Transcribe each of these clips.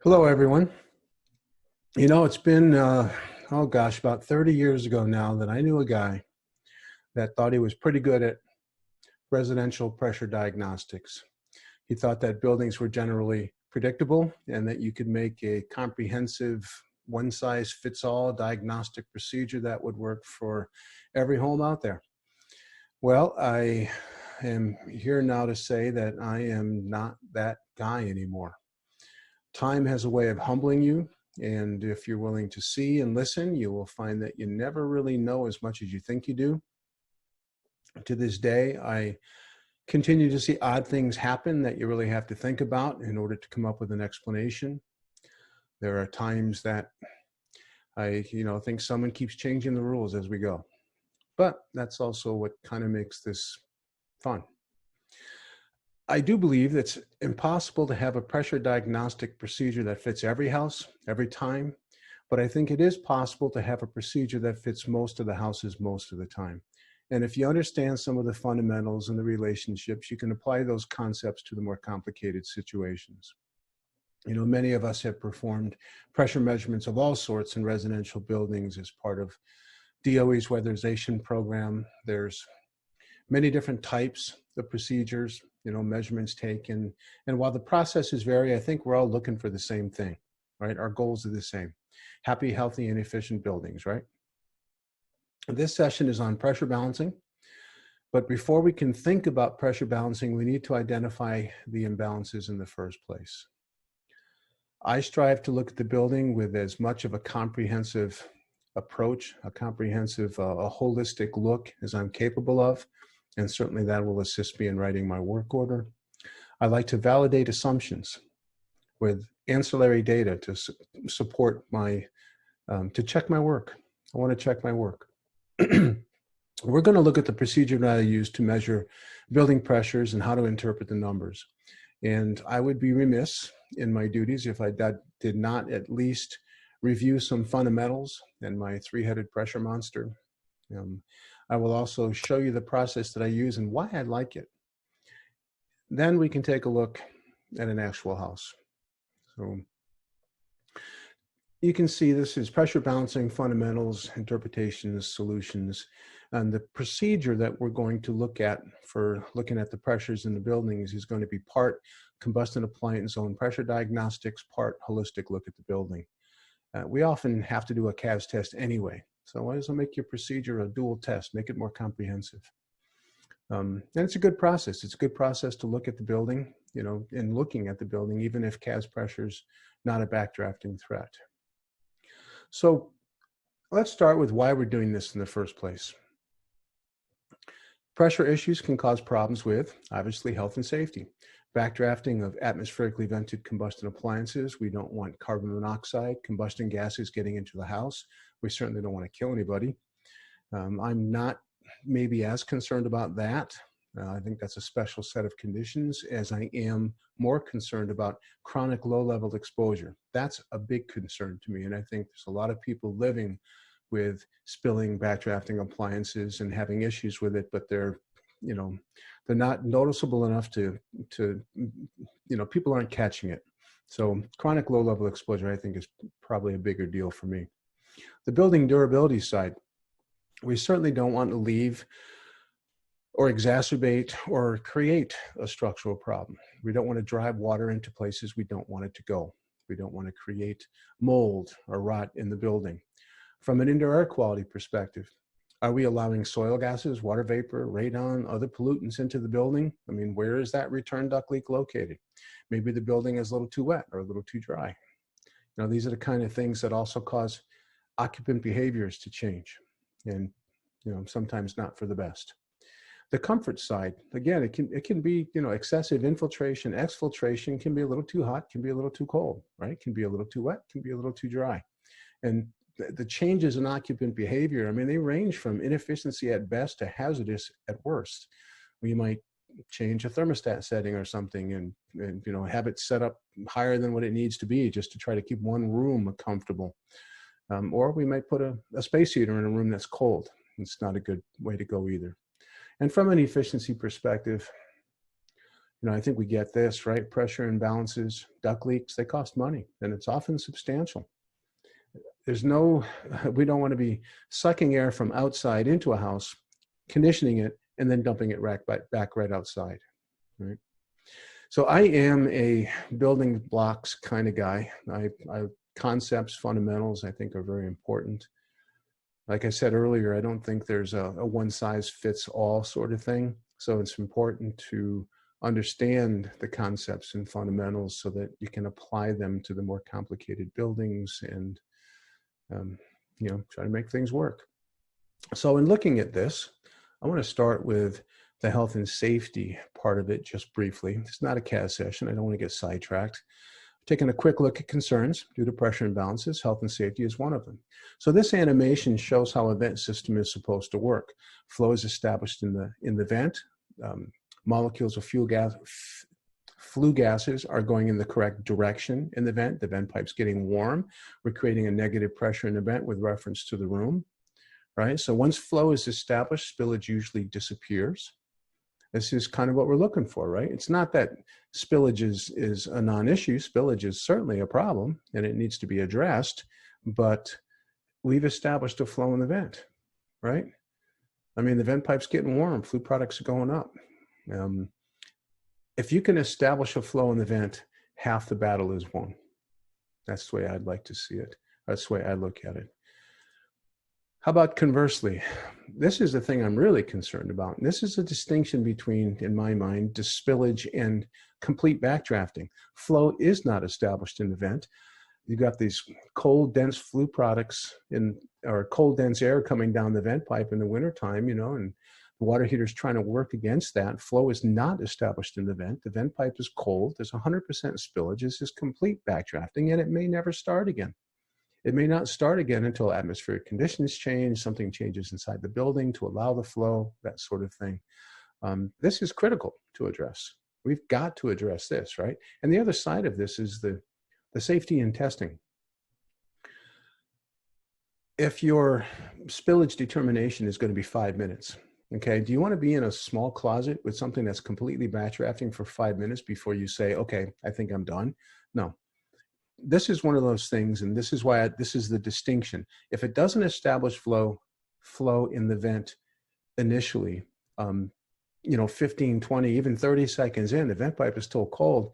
Hello, everyone. It's been, oh gosh, about 30 years ago now that I knew a guy that thought he was pretty good at residential pressure diagnostics. He thought that buildings were generally predictable and that you could make a comprehensive one-size-fits-all diagnostic procedure that would work for every home out there. Well, I am here now to say that I am not that guy anymore. Time has a way of humbling you, and if you're willing to see and listen, you will find that you never really know as much as you think you do. To this day, I continue to see odd things happen that you really have to think about in order to come up with an explanation. There are times that I think someone keeps changing the rules as we go, but that's also what kind of makes this fun. I do believe it's impossible to have a pressure diagnostic procedure that fits every house, every time, but I think it is possible to have a procedure that fits most of the houses most of the time. And if you understand some of the fundamentals and the relationships, you can apply those concepts to the more complicated situations. Many of us have performed pressure measurements of all sorts in residential buildings as part of DOE's weatherization program. There's many different types of procedures, measurements taken. And while the processes vary, I think we're all looking for the same thing, right? Our goals are the same. Happy, healthy, and efficient buildings, right? This session is on pressure balancing. But before we can think about pressure balancing, we need to identify the imbalances in the first place. I strive to look at the building with as much of a comprehensive approach, a holistic look as I'm capable of. And certainly that will assist me in writing my work order. I like to validate assumptions with ancillary data to support to check my work. I want to check my work. We're going to look at the procedure that I use to measure building pressures and how to interpret the numbers. And I would be remiss in my duties if I did not at least review some fundamentals and my three-headed pressure monster. I will also show you the process that I use and why I like it. Then we can take a look at an actual house. So you can see this is pressure balancing, fundamentals, interpretations, solutions. And the procedure that we're going to look at for looking at the pressures in the buildings is going to be part combustion appliance zone pressure diagnostics, part holistic look at the building. We often have to do a CAS test anyway. So why doesn't make your procedure a dual test, make it more comprehensive? And it's a good process. It's a good process to look at the building, in looking at the building, even if CAS pressure's not a backdrafting threat. So let's start with why we're doing this in the first place. Pressure issues can cause problems with, obviously, health and safety. Backdrafting of atmospherically vented combustion appliances. We don't want carbon monoxide, combustion gases getting into the house. We certainly don't want to kill anybody. I'm not maybe as concerned about that. I think that's a special set of conditions, as I am more concerned about chronic low-level exposure. That's a big concern to me, and I think there's a lot of people living with spilling backdrafting appliances and having issues with it, but they're not noticeable enough to people aren't catching it. So chronic low-level exposure, I think, is probably a bigger deal for me. The building durability side, we certainly don't want to leave or exacerbate or create a structural problem. We don't want to drive water into places we don't want it to go. We don't want to create mold or rot in the building. From an indoor air quality perspective, are we allowing soil gases, water vapor, radon, other pollutants into the building? I mean, where is that return duct leak located? Maybe the building is a little too wet or a little too dry. These are the kind of things that also cause occupant behaviors to change, and sometimes not for the best. The comfort side, again, it can be excessive infiltration, exfiltration can be a little too hot, can be a little too cold, right? Can be a little too wet, can be a little too dry. And the changes in occupant behavior, I mean, they range from inefficiency at best to hazardous at worst. We might change a thermostat setting or something and have it set up higher than what it needs to be just to try to keep one room comfortable. Or we might put a space heater in a room that's cold. It's not a good way to go either. And from an efficiency perspective, I think we get this, right? Pressure imbalances, duct leaks, they cost money, and it's often substantial. There's no, we don't want to be sucking air from outside into a house, conditioning it, and then dumping it back right outside, right? So I am a building blocks kind of guy. Concepts, fundamentals, I think are very important. Like I said earlier, I don't think there's a one size fits all sort of thing. So it's important to understand the concepts and fundamentals so that you can apply them to the more complicated buildings and, try to make things work. So in looking at this, I want to start with the health and safety part of it just briefly. It's not a CAS session. I don't want to get sidetracked. Taking a quick look at concerns due to pressure imbalances, health and safety is one of them. So this animation shows how a vent system is supposed to work. Flow is established in the vent. Molecules of flue gases are going in the correct direction in the vent. The vent pipe's getting warm. We're creating a negative pressure in the vent with reference to the room, right? So once flow is established, spillage usually disappears. This is kind of what we're looking for, right? It's not that spillage is a non-issue. Spillage is certainly a problem and it needs to be addressed, but we've established a flow in the vent, right? I mean, the vent pipe's getting warm, flue products are going up. If you can establish a flow in the vent, half the battle is won. That's the way I'd like to see it. That's the way I look at it. How about conversely? This is the thing I'm really concerned about. And this is a distinction between, in my mind, spillage and complete backdrafting. Flow is not established in the vent. You've got these cold, dense flue products or cold, dense air coming down the vent pipe in the wintertime, and the water heater's trying to work against that. Flow is not established in the vent. The vent pipe is cold. There's 100% spillage. This is complete backdrafting, and it may never start again. It may not start again until atmospheric conditions change, something changes inside the building to allow the flow, that sort of thing. This is critical to address. We've got to address this, right? And the other side of this is the safety and testing. If your spillage determination is going to be 5 minutes, okay, do you want to be in a small closet with something that's completely backdrafting for 5 minutes before you say, okay, I think I'm done? No. This is one of those things, and this is why this is the distinction. If it doesn't establish flow in the vent initially, 15, 20, even 30 seconds in, the vent pipe is still cold,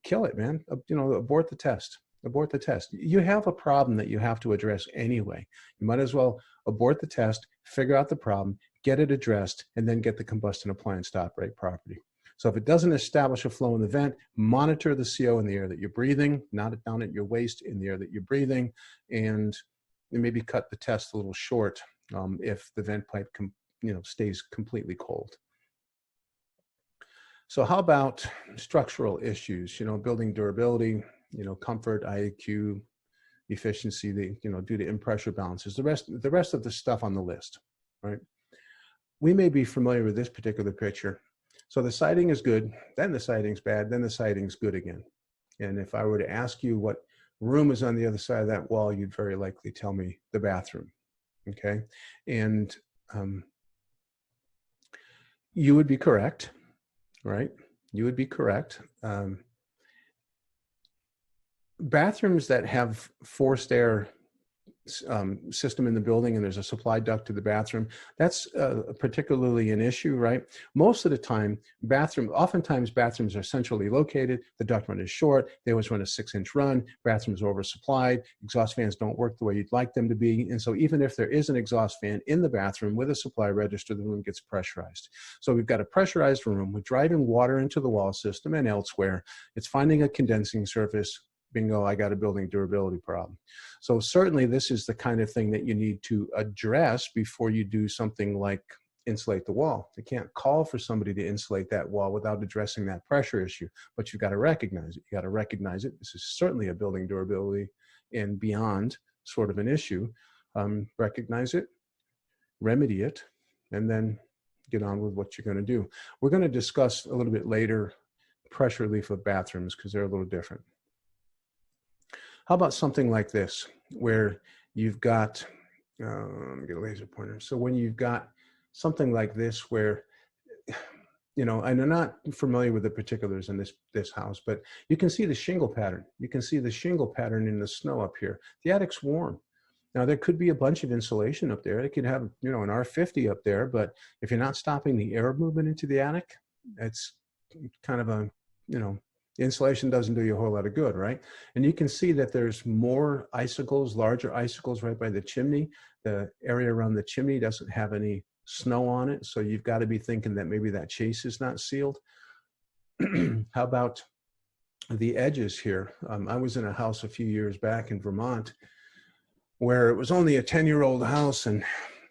kill it, man. Abort the test. Abort the test. You have a problem that you have to address anyway. You might as well abort the test, figure out the problem, get it addressed, and then get the combustion appliance to operate properly. So if it doesn't establish a flow in the vent, monitor the CO in the air that you're breathing, not it down at your waist in the air that you're breathing, and maybe cut the test a little short if the vent pipe stays completely cold. So how about structural issues? Building durability, comfort, IAQ, efficiency, due to in-pressure balances, the rest of the stuff on the list, right? We may be familiar with this particular picture. So the siding is good, then the siding's bad, then the siding's good again. And if I were to ask you what room is on the other side of that wall, you'd very likely tell me the bathroom, okay? And you would be correct, right? You would be correct. Bathrooms that have forced air system in the building and there's a supply duct to the bathroom, that's particularly an issue, right? Most of the time, oftentimes bathrooms are centrally located, the duct run is short, they always run a 6-inch run, bathrooms are oversupplied, exhaust fans don't work the way you'd like them to be, and so even if there is an exhaust fan in the bathroom with a supply register, the room gets pressurized. So we've got a pressurized room with driving water into the wall system and elsewhere. It's finding a condensing surface. Bingo, I got a building durability problem. So certainly this is the kind of thing that you need to address before you do something like insulate the wall. You can't call for somebody to insulate that wall without addressing that pressure issue, but you've got to recognize it. You got to recognize it. This is certainly a building durability and beyond sort of an issue. Recognize it, remedy it, and then get on with what you're going to do. We're going to discuss a little bit later pressure relief of bathrooms because they're a little different. How about something like this, where you've got, let me get a laser pointer. So when you've got something like this, where you know, and I'm not familiar with the particulars in this house, but you can see the shingle pattern. You can see the shingle pattern in the snow up here. The attic's warm. Now there could be a bunch of insulation up there. It could have, you know, an R50 up there, but if you're not stopping the air movement into the attic, it's kind of a, you know, insulation doesn't do you a whole lot of good, right? And you can see that there's more icicles, larger icicles right by the chimney. The area around the chimney doesn't have any snow on it, so you've got to be thinking that maybe that chase is not sealed. How about the edges here? I was in a house a few years back in Vermont where it was only a 10-year-old house, and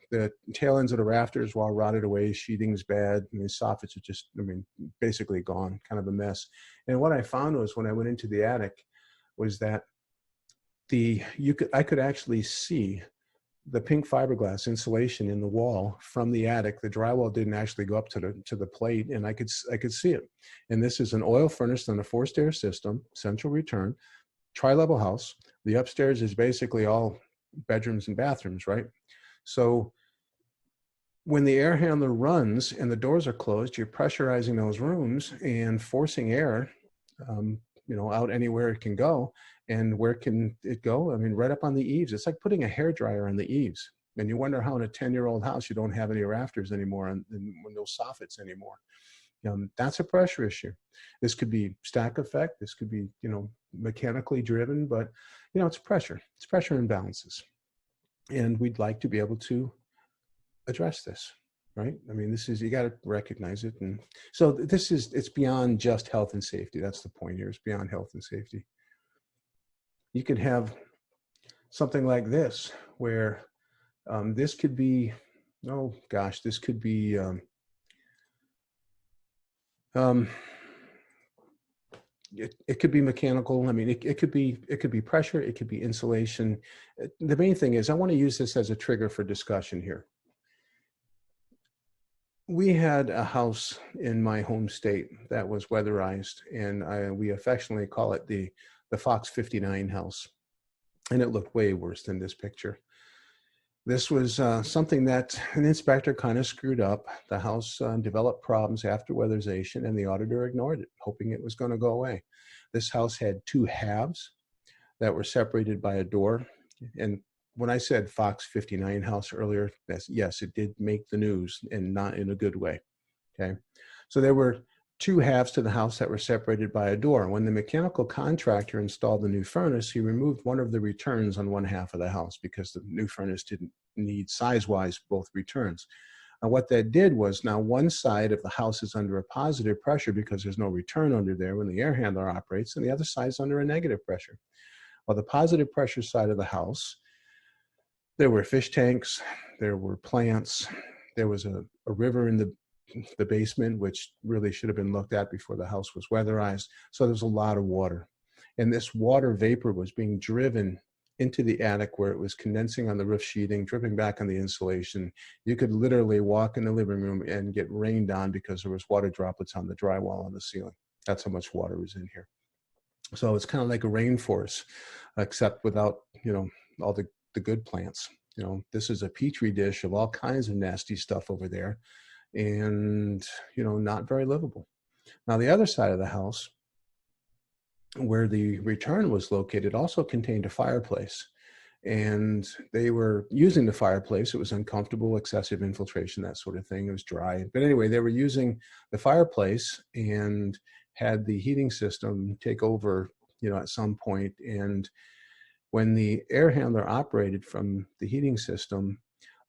the tail ends of the rafters were all rotted away, sheeting's bad, and the soffits are just, I mean, basically gone, kind of a mess. And what I found was when I went into the attic was that I could actually see the pink fiberglass insulation in the wall from the attic. The drywall didn't actually go up to the plate, and I could see it. And this is an oil furnace on a forced air system, central return, tri-level house. The upstairs is basically all bedrooms and bathrooms, right? So when the air handler runs and the doors are closed, you're pressurizing those rooms and forcing air, you know, out anywhere it can go. And where can it go? I mean, right up on the eaves. It's like putting a hairdryer on the eaves. And you wonder how in a 10-year-old house you don't have any rafters anymore and no soffits anymore. That's a pressure issue. This could be stack effect. This could be, you know, mechanically driven, but, you know, it's pressure. It's pressure imbalances. And we'd like to be able to address this, right? I mean, this is, you got to recognize it. And so it's beyond just health and safety. That's the point here. It's beyond health and safety. You could have something like this, where this could be, oh gosh, this could be, it could be mechanical. I mean, it could be pressure, it could be insulation. The main thing is I want to use this as a trigger for discussion here. We had a house in my home state that was weatherized, and we affectionately call it the Fox 59 house. And it looked way worse than this picture. This was something that an inspector kind of screwed up. The house developed problems after weatherization, and the auditor ignored it, hoping it was going to go away. This house had two halves that were separated by a door. And when I said Fox 59 house earlier, yes, it did make the news, and not in a good way. Okay, so there were two halves to the house that were separated by a door. When the mechanical contractor installed the new furnace, he removed one of the returns on one half of the house because the new furnace didn't need size-wise both returns. And what that did was, now one side of the house is under a positive pressure because there's no return under there when the air handler operates, and the other side is under a negative pressure. Well, the positive pressure side of the house, there were fish tanks, there were plants, there was a river in the basement, which really should have been looked at before the house was weatherized. So there's a lot of water. And this water vapor was being driven into the attic, where it was condensing on the roof sheeting, dripping back on the insulation. You could literally walk in the living room and get rained on because there was water droplets on the drywall on the ceiling. That's how much water was in here. So it's kind of like a rainforest, except without, you know, all the good plants. You know, this is a petri dish of all kinds of nasty stuff over there, and, you know, not very livable. Now, the other side of the house, where the return was located, also contained a fireplace, and they were using the fireplace. It was uncomfortable, excessive infiltration, that sort of thing. It was dry. But anyway, they were using the fireplace and had the heating system take over, you know, at some point. And when the air handler operated from the heating system,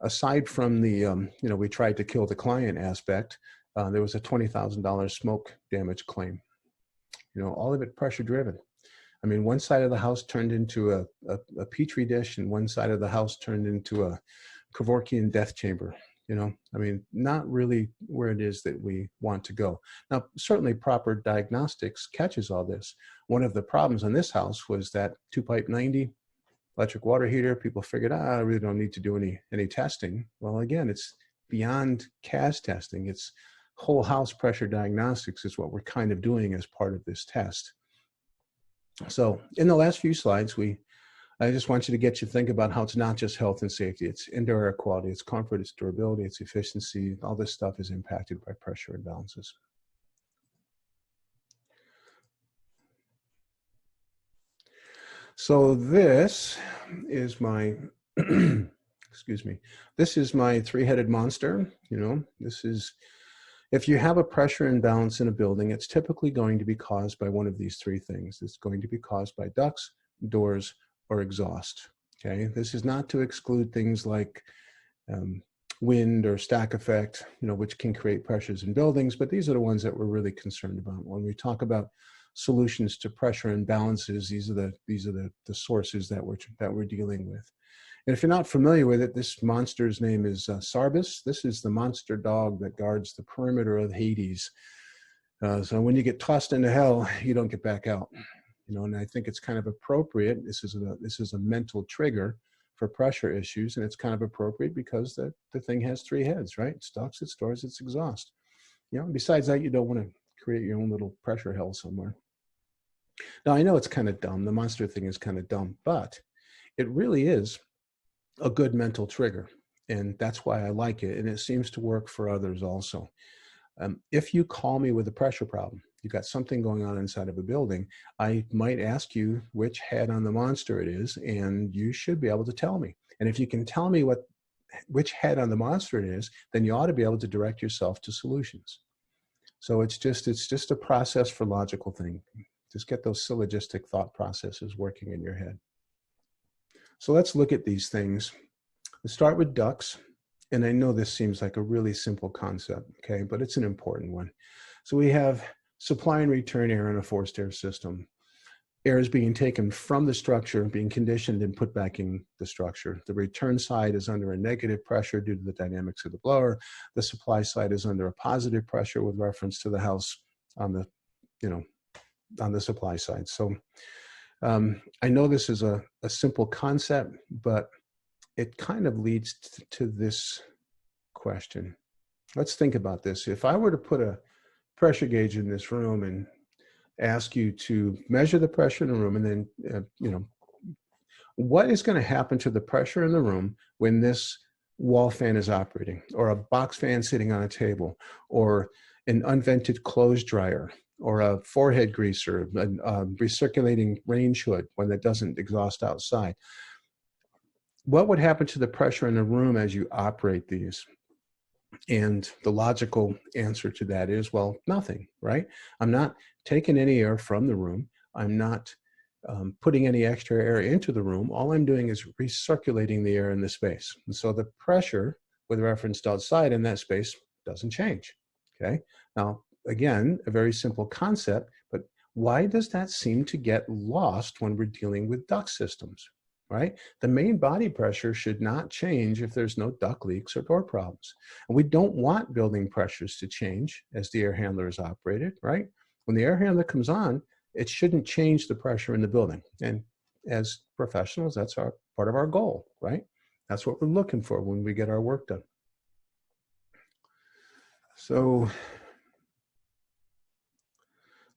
aside from the, you know, we tried to kill the client aspect, there was a $20,000 smoke damage claim. You know, all of it pressure driven. I mean, one side of the house turned into a petri dish, and one side of the house turned into a Kevorkian death chamber. You know, I mean, not really where it is that we want to go. Now, certainly proper diagnostics catches all this. One of the problems in this house was that 2-pipe 90 electric water heater. People figured, I really don't need to do any testing. Well, again, it's beyond CAS testing. It's whole house pressure diagnostics is what we're kind of doing as part of this test. So in the last few slides, we I just want you to get you to think about how it's not just health and safety. It's indoor air quality, it's comfort, it's durability, it's efficiency. All this stuff is impacted by pressure imbalances. So this is my, excuse me, this is my three-headed monster. You know, this is, if you have a pressure imbalance in a building, it's typically going to be caused by one of these three things. It's going to be caused by ducts, doors, or exhaust. Okay, this is not to exclude things like wind or stack effect, you know, which can create pressures in buildings, but these are the ones that we're really concerned about. When we talk about solutions to pressure imbalances, these are the sources that we're dealing with. And if you're not familiar with it, this monster's name is Sarbis. This is the monster dog that guards the perimeter of Hades. So when you get tossed into hell, you don't get back out. You know, and I think it's kind of appropriate. This is a mental trigger for pressure issues, and it's kind of appropriate because the thing has three heads, right? It's ducts, it's doors, it's exhaust. You know, besides that, you don't want to create your own little pressure hell somewhere. Now, I know it's kind of dumb. The monster thing is kind of dumb, but it really is a good mental trigger, and that's why I like it, and it seems to work for others also. If you call me with a pressure problem, you got something going on inside of a building, I might ask you which head on the monster it is, and you should be able to tell me. And if you can tell me which head on the monster it is, then you ought to be able to direct yourself to solutions. So it's just a process for logical thinking. Just get those syllogistic thought processes working in your head. So let's look at these things. Let's start with ducts. And I know this seems like a really simple concept, okay, but it's an important one. So we have supply and return air in a forced air system. Air is being taken from the structure, being conditioned and put back in the structure. The return side is under a negative pressure due to the dynamics of the blower. The supply side is under a positive pressure with reference to the house on the, you know, on the supply side. So I know this is a simple concept, but it kind of leads to this question. Let's think about this. If I were to put a pressure gauge in this room and ask you to measure the pressure in the room, and then, you know, what is going to happen to the pressure in the room when this wall fan is operating, or a box fan sitting on a table, or an unvented clothes dryer, or a forehead greaser, a recirculating range hood when that doesn't exhaust outside? What would happen to the pressure in the room as you operate these? And the logical answer to that is, well, nothing, right? I'm not taking any air from the room. I'm not putting any extra air into the room. All I'm doing is recirculating the air in the space. And so the pressure with reference to outside in that space doesn't change, okay? Now, again, a very simple concept, but why does that seem to get lost when we're dealing with duct systems? Right? The main body pressure should not change if there's no duct leaks or door problems. And we don't want building pressures to change as the air handler is operated, right? When the air handler comes on, it shouldn't change the pressure in the building. And as professionals, that's part of our goal, right? That's what we're looking for when we get our work done. So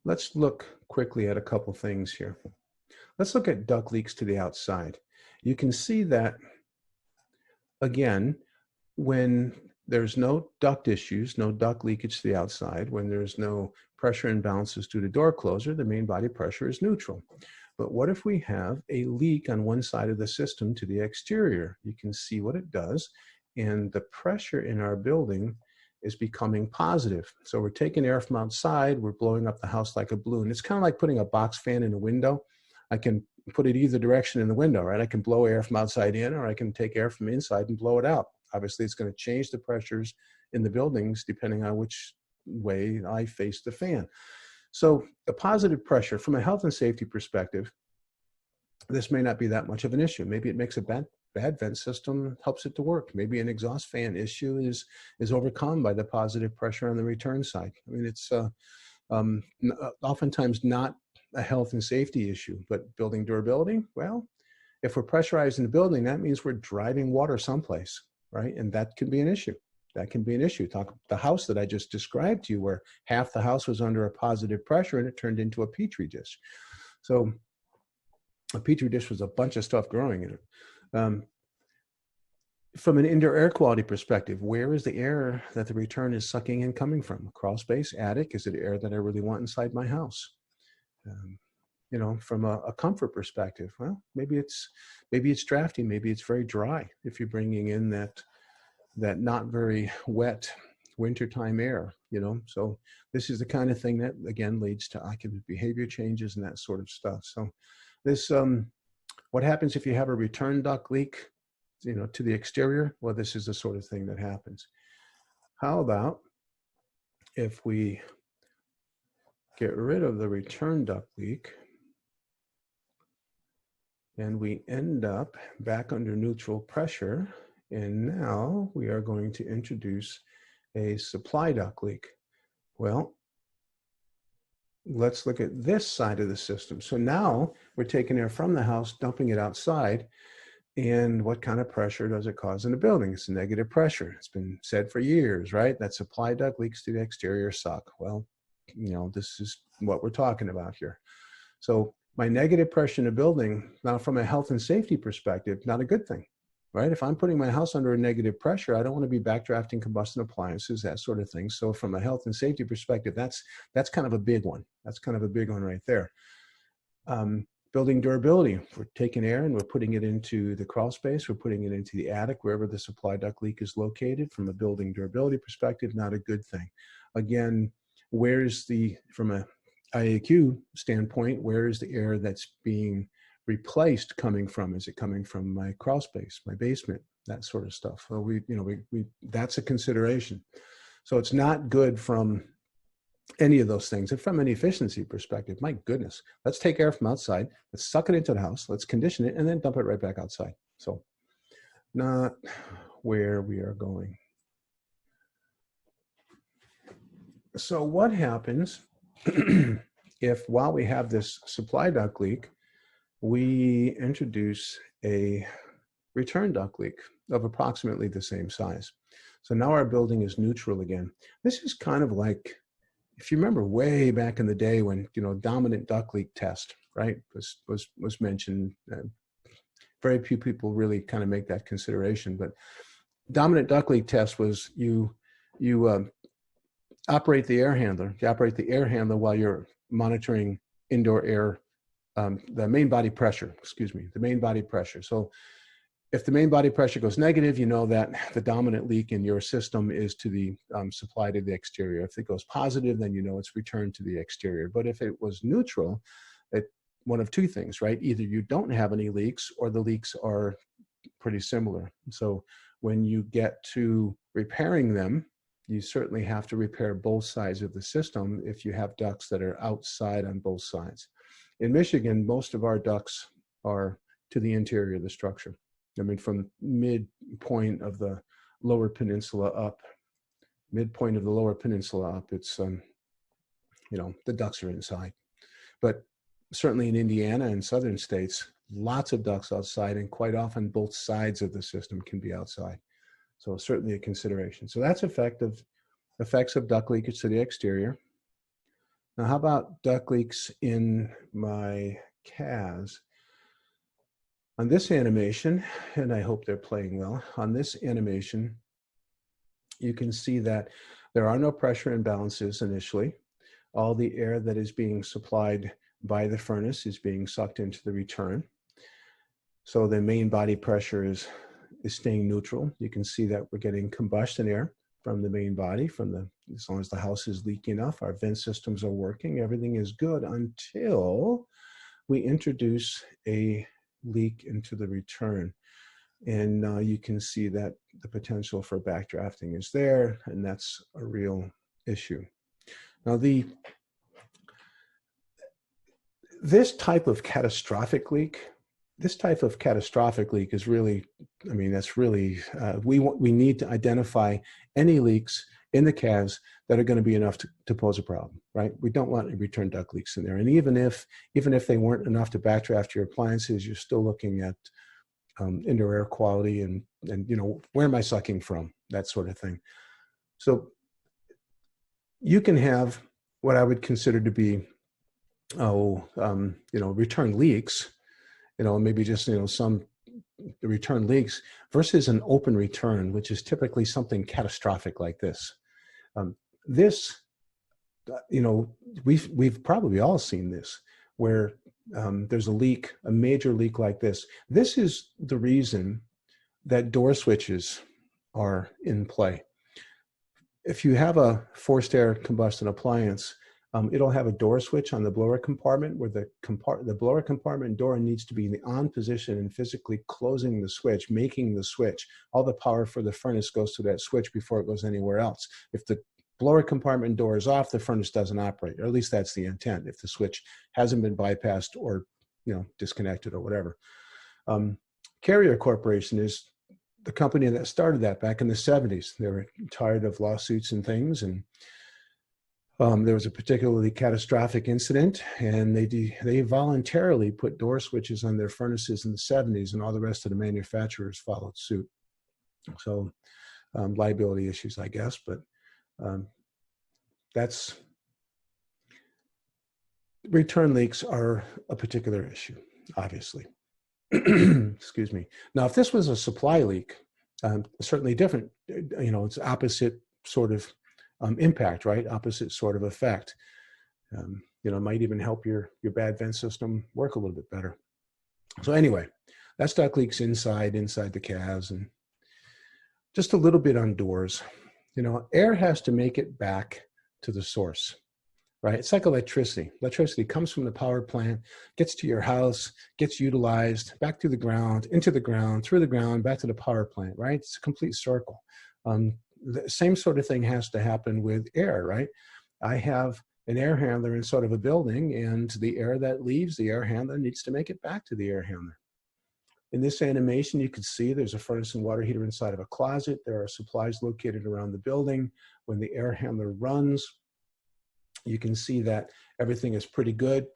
let's look quickly at a couple things here. Let's look at duct leaks to the outside. You can see that, again, when there's no duct issues, no duct leakage to the outside, when there's no pressure imbalances due to door closure, the main body pressure is neutral. But what if we have a leak on one side of the system to the exterior? You can see what it does, and the pressure in our building is becoming positive. So we're taking air from outside, we're blowing up the house like a balloon. It's kind of like putting a box fan in a window. I can put it either direction in the window, right? I can blow air from outside in, or I can take air from inside and blow it out. Obviously, it's going to change the pressures in the buildings depending on which way I face the fan. So a positive pressure from a health and safety perspective, this may not be that much of an issue. Maybe it makes a bad vent system, helps it to work. Maybe an exhaust fan issue is overcome by the positive pressure on the return side. I mean, it's oftentimes not a health and safety issue, but building durability, well, if we're pressurizing the building, that means we're driving water someplace, right? And that can be an issue. That can be an issue. Talk the house that I just described to you, where half the house was under a positive pressure and it turned into a petri dish. So a petri dish with a bunch of stuff growing in it. From an indoor air quality perspective, where is the air that the return is sucking in coming from? Crawl space, attic? Is it air that I really want inside my house? You know, from a comfort perspective, well, maybe it's drafty, maybe it's very dry if you're bringing in that not very wet wintertime air, you know. So this is the kind of thing that, again, leads to occupant behavior changes and that sort of stuff. So this, what happens if you have a return duct leak, you know, to the exterior? Well, this is the sort of thing that happens. How about if we get rid of the return duct leak and we end up back under neutral pressure, and now we are going to introduce a supply duct leak. Well, let's look at this side of the system. So now we're taking air from the house, dumping it outside. And what kind of pressure does it cause in the building? It's a negative pressure. It's been said for years, right? That supply duct leaks to the exterior suck. Well, you know, this is what we're talking about here. So my negative pressure in a building, now from a health and safety perspective, not a good thing, right? If I'm putting my house under a negative pressure, I don't want to be backdrafting combustion appliances, that sort of thing. So from a health and safety perspective, that's kind of a big one. That's kind of a big one right there. Building durability, we're taking air and we're putting it into the crawl space, we're putting it into the attic, wherever the supply duct leak is located. From a building durability perspective, not a good thing. Again, from a IAQ standpoint, where is the air that's being replaced coming from? Is it coming from my crawl space, my basement, that sort of stuff? So that's a consideration. So it's not good from any of those things. And from an efficiency perspective, my goodness, let's take air from outside, let's suck it into the house, let's condition it, and then dump it right back outside. So not where we are going. So what happens if, while we have this supply duct leak, we introduce a return duct leak of approximately the same size? So now our building is neutral again. This is kind of like, if you remember way back in the day when, you know, dominant duct leak test, right, was mentioned. Very few people really kind of make that consideration, but dominant duct leak test was you operate the air handler. You operate the air handler while you're monitoring indoor air, the main body pressure, the main body pressure. So if the main body pressure goes negative, you know that the dominant leak in your system is to the supply to the exterior. If it goes positive, then you know it's returned to the exterior. But if it was neutral, one of two things, right? Either you don't have any leaks or the leaks are pretty similar. So when you get to repairing them, you certainly have to repair both sides of the system if you have ducts that are outside on both sides. In Michigan, most of our ducts are to the interior of the structure. I mean, from midpoint of the lower peninsula up, it's, you know, the ducts are inside. But certainly in Indiana and southern states, lots of ducts outside, and quite often both sides of the system can be outside. So certainly a consideration. So that's effects of duct leakage to the exterior. Now, how about duct leaks in my CAS? On this animation, and I hope they're playing well, on this animation, you can see that there are no pressure imbalances initially. All the air that is being supplied by the furnace is being sucked into the return. So the main body pressure is staying neutral. You can see that we're getting combustion air from the main body, as long as the house is leaky enough, our vent systems are working, everything is good until we introduce a leak into the return. And now you can see that the potential for backdrafting is there, and that's a real issue. Now, this type of catastrophic leak is really, I mean, that's really, we need to identify any leaks in the CAS that are going to be enough to pose a problem, right? We don't want any return duct leaks in there. And even if they weren't enough to backdraft your appliances, you're still looking at indoor air quality and, you know, where am I sucking from, that sort of thing. So you can have what I would consider to be, you know, return leaks maybe just, some return leaks versus an open return, which is typically something catastrophic like this. This, we've probably all seen this, where there's a leak, a major leak like this. This is the reason that door switches are in play. If you have a forced air combustion appliance, it'll have a door switch on the blower compartment where the blower compartment door needs to be in the on position and physically closing the switch, making the switch. All the power for the furnace goes to that switch before it goes anywhere else. If the blower compartment door is off, the furnace doesn't operate, or at least that's the intent, if the switch hasn't been bypassed or disconnected or whatever. Carrier Corporation is the company that started that back in the 70s. They were tired of lawsuits and things, and there was a particularly catastrophic incident, and they voluntarily put door switches on their furnaces in the 70s, and all the rest of the manufacturers followed suit. So liability issues, I guess, but that's return leaks are a particular issue, obviously. Excuse me. Now, if this was a supply leak, certainly different, it's opposite sort of impact, right? Opposite sort of effect. Might even help your bad vent system work a little bit better. So anyway, that's duct leaks inside the calves, and just a little bit on doors. Air has to make it back to the source, right? It's like electricity. Electricity comes from the power plant, gets to your house, gets utilized, back through the ground, into the ground, through the ground, back to the power plant, right? It's a complete circle. The same sort of thing has to happen with air, right? I have an air handler in sort of a building, and the air that leaves the air handler needs to make it back to the air handler. In this animation, you can see there's a furnace and water heater inside of a closet. There are supplies located around the building. When the air handler runs, you can see that everything is pretty good.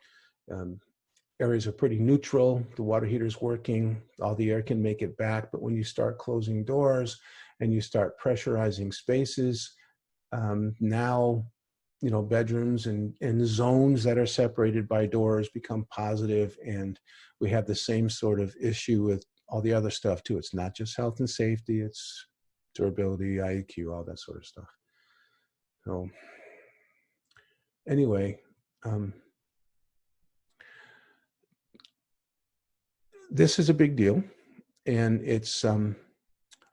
Areas are pretty neutral. The water heater is working. All the air can make it back. But when you start closing doors and you start pressurizing spaces, now, bedrooms and zones that are separated by doors become positive, and we have the same sort of issue with all the other stuff too. It's not just health and safety, it's durability, IEQ, all that sort of stuff. So anyway, this is a big deal, and it's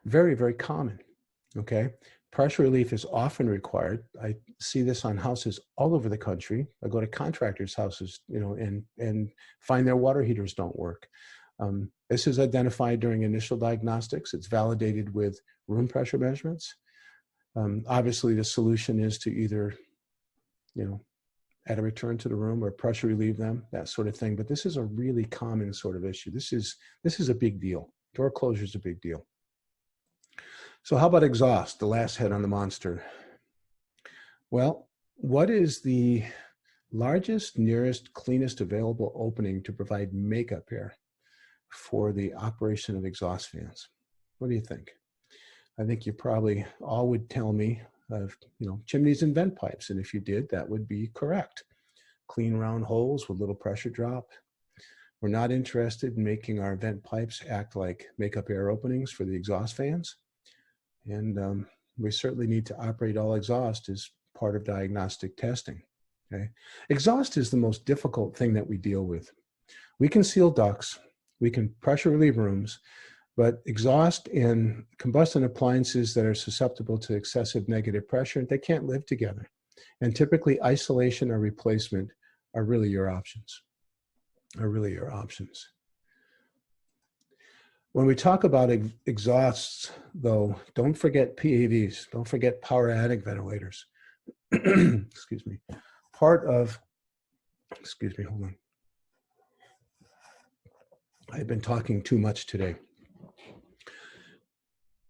very, very common, okay? Pressure relief is often required. I see this on houses all over the country. I go to contractors' houses, and find their water heaters don't work. This is identified during initial diagnostics. It's validated with room pressure measurements. Obviously, the solution is to either, add a return to the room or pressure relieve them, that sort of thing. But this is a really common sort of issue. This is a big deal. Door closure is a big deal. So how about exhaust, the last head on the monster? Well, what is the largest, nearest, cleanest available opening to provide makeup air for the operation of exhaust fans? What do you think? I think you probably all would tell me of, chimneys and vent pipes. And if you did, that would be correct. Clean round holes with little pressure drop. We're not interested in making our vent pipes act like makeup air openings for the exhaust fans. And we certainly need to operate all exhaust as part of diagnostic testing. Okay? Exhaust is the most difficult thing that we deal with. We can seal ducts, we can pressure relieve rooms, but exhaust and combustion appliances that are susceptible to excessive negative pressure, they can't live together. And typically isolation or replacement are really your options, When we talk about exhausts, though, don't forget PAVs, don't forget power attic ventilators. Excuse me. Hold on. I've been talking too much today.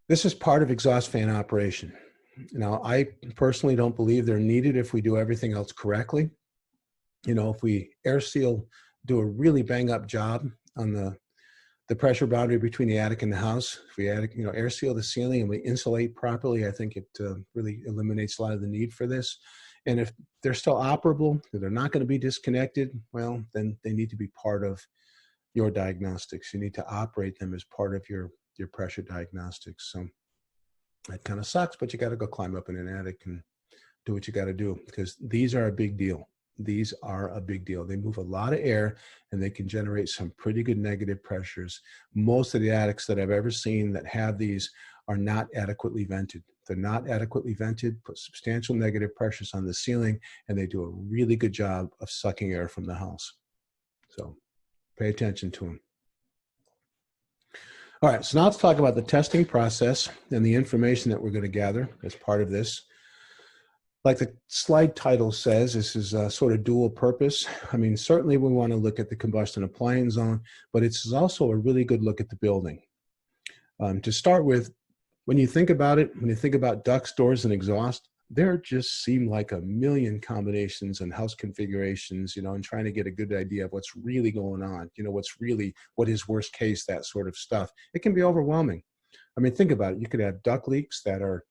This is part of exhaust fan operation. Now, I personally don't believe they're needed if we do everything else correctly. If we air seal, do a really bang up job on the pressure boundary between the attic and the house, if we air seal the ceiling and we insulate properly, I think it really eliminates a lot of the need for this. And if they're still operable, if they're not going to be disconnected, well, then they need to be part of your diagnostics. You need to operate them as part of your pressure diagnostics. So that kind of sucks, but you got to go climb up in an attic and do what you got to do, because these are a big deal. These are a big deal. They move a lot of air and they can generate some pretty good negative pressures. Most of the attics that I've ever seen that have these are not adequately vented. They're not adequately vented, put substantial negative pressures on the ceiling, and they do a really good job of sucking air from the house. So pay attention to them. All right, so now let's talk about the testing process and the information that we're going to gather as part of this. Like the slide title says, this is a sort of dual purpose. I mean, certainly we want to look at the combustion appliance zone, but it's also a really good look at the building. To start with, when you think about it, when you think about ducts, doors, and exhaust, there just seem like a million combinations and house configurations, and trying to get a good idea of what's really going on, what is worst case, that sort of stuff. It can be overwhelming. I mean, think about it. You could have duct leaks that are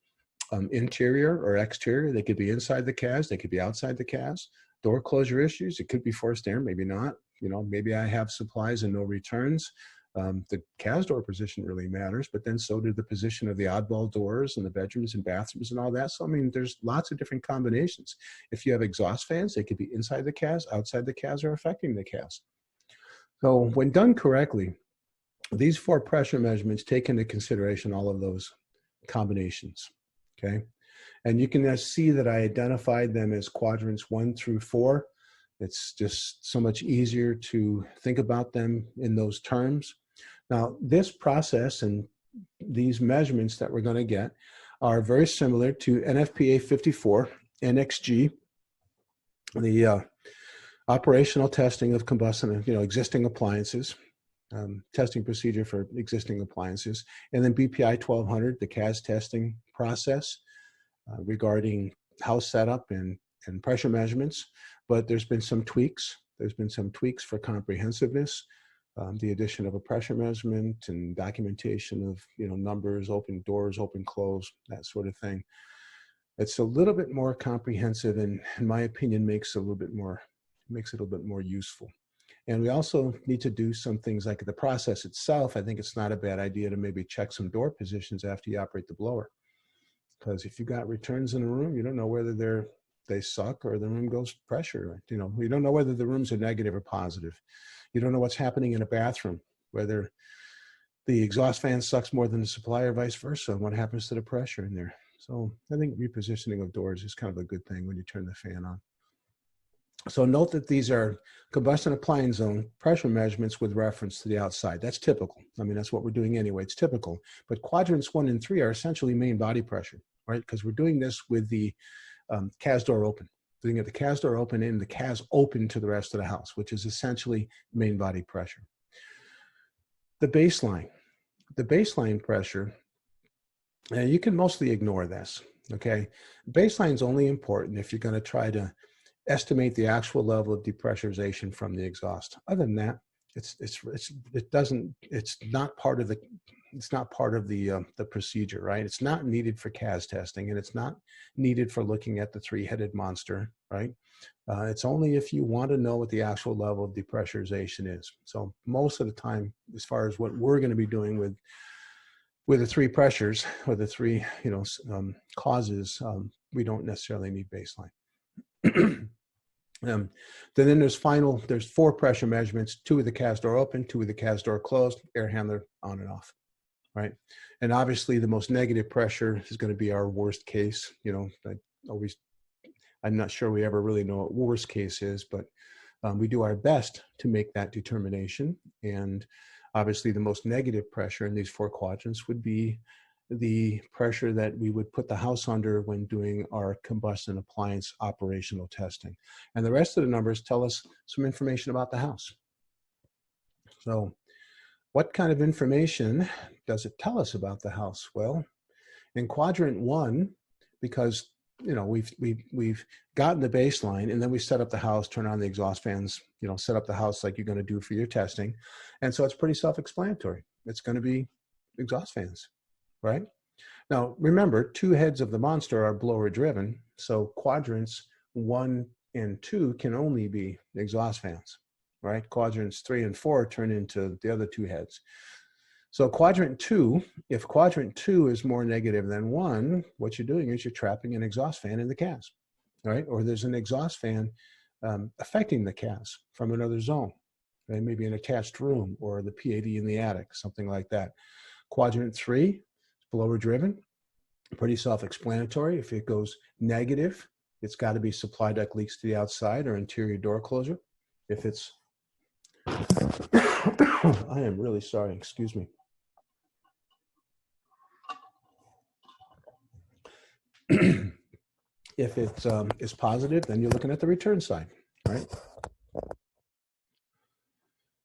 interior or exterior. They could be inside the CAS. They could be outside the CAS. Door closure issues. It could be forced air, maybe not. Maybe I have supplies and no returns. The CAS door position really matters, but then so do the position of the oddball doors and the bedrooms and bathrooms and all that. So, I mean, there's lots of different combinations. If you have exhaust fans, they could be inside the CAS, outside the CAS, or affecting the CAS. So when done correctly, these 4 pressure measurements take into consideration all of those combinations, okay? And you can see that I identified them as quadrants 1 through 4. It's just so much easier to think about them in those terms. Now, this process and these measurements that we're going to get are very similar to NFPA 54, NXG, the operational testing of combustion, existing appliances, testing procedure for existing appliances, and then BPI 1200, the CAS testing process regarding house setup and pressure measurements. But there's been some tweaks. There's been some tweaks for comprehensiveness, the addition of a pressure measurement and documentation of, numbers, open doors, open close, that sort of thing. It's a little bit more comprehensive, and in my opinion, makes it a little bit more useful. And we also need to do some things like the process itself. I think it's not a bad idea to maybe check some door positions after you operate the blower. Because if you got returns in a room, you don't know whether they suck or the room goes pressure. You don't know whether the rooms are negative or positive. You don't know what's happening in a bathroom, whether the exhaust fan sucks more than the supply or vice versa, and what happens to the pressure in there. So I think repositioning of doors is kind of a good thing when you turn the fan on. So note that these are combustion appliance zone pressure measurements with reference to the outside. That's typical. I mean, that's what we're doing anyway. It's typical. But quadrants 1 and 3 are essentially main body pressure, right? Because we're doing this with the CAS door open. Doing it the CAS door open and the CAS open to the rest of the house, which is essentially main body pressure. The baseline pressure, you can mostly ignore this, okay? Baseline is only important if you're going to try to estimate the actual level of depressurization from the exhaust. Other than that, it's not part of the procedure, right? It's not needed for CAS testing, and it's not needed for looking at the 3-headed monster, right? It's only if you want to know what the actual level of depressurization is. So most of the time, as far as what we're going to be doing with the 3 pressures or the 3 causes, we don't necessarily need baseline. Then there's 4 pressure measurements, 2 with the CAS door open, 2 with the CAS door closed, air handler on and off, right? And obviously the most negative pressure is going to be our worst case. I'm not sure we ever really know what worst case is, but we do our best to make that determination. And obviously the most negative pressure in these 4 quadrants would be the pressure that we would put the house under when doing our combustion appliance operational testing. And the rest of the numbers tell us some information about the house. So what kind of information does it tell us about the house? Well, in quadrant 1, because we've gotten the baseline, and then we set up the house, turn on the exhaust fans, set up the house like you're going to do for your testing. And so it's pretty self-explanatory. It's going to be exhaust fans. Right? Now, remember, 2 heads of the monster are blower driven. So quadrants 1 and 2 can only be exhaust fans, right? Quadrants 3 and 4 turn into the other two heads. So quadrant 2, if quadrant 2 is more negative than 1, what you're doing is you're trapping an exhaust fan in the CAS, right? Or there's an exhaust fan affecting the CAS from another zone, right? Maybe an attached room or the PAD in the attic, something like that. Quadrant 3 is blower driven, pretty self-explanatory. If it goes negative, it's got to be supply duct leaks to the outside or interior door closure. If it's, I am really sorry, excuse me. If it is positive, then you're looking at the return side, right?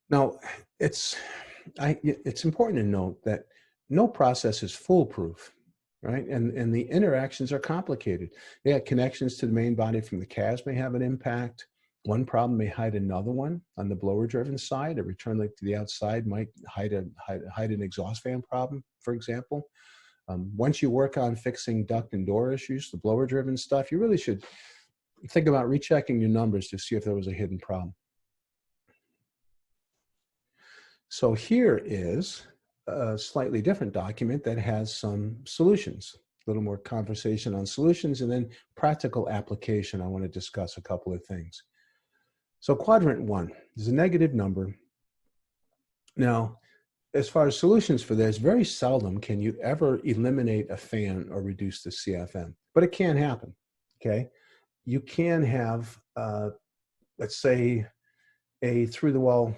Now, it's important to note that no process is foolproof, right? And the interactions are complicated. Yeah, connections to the main body from the CAS may have an impact. One problem may hide another one. On the blower-driven side, a return link to the outside might hide an exhaust fan problem, for example. Once you work on fixing duct and door issues, the blower-driven stuff, you really should think about rechecking your numbers to see if there was a hidden problem. So here is a slightly different document that has some solutions, a little more conversation on solutions, and then practical application. I want to discuss a couple of things. So quadrant 1 is a negative number. Now, as far as solutions for this, very seldom can you ever eliminate a fan or reduce the CFM, but it can happen, okay? You can have, let's say, a through-the-wall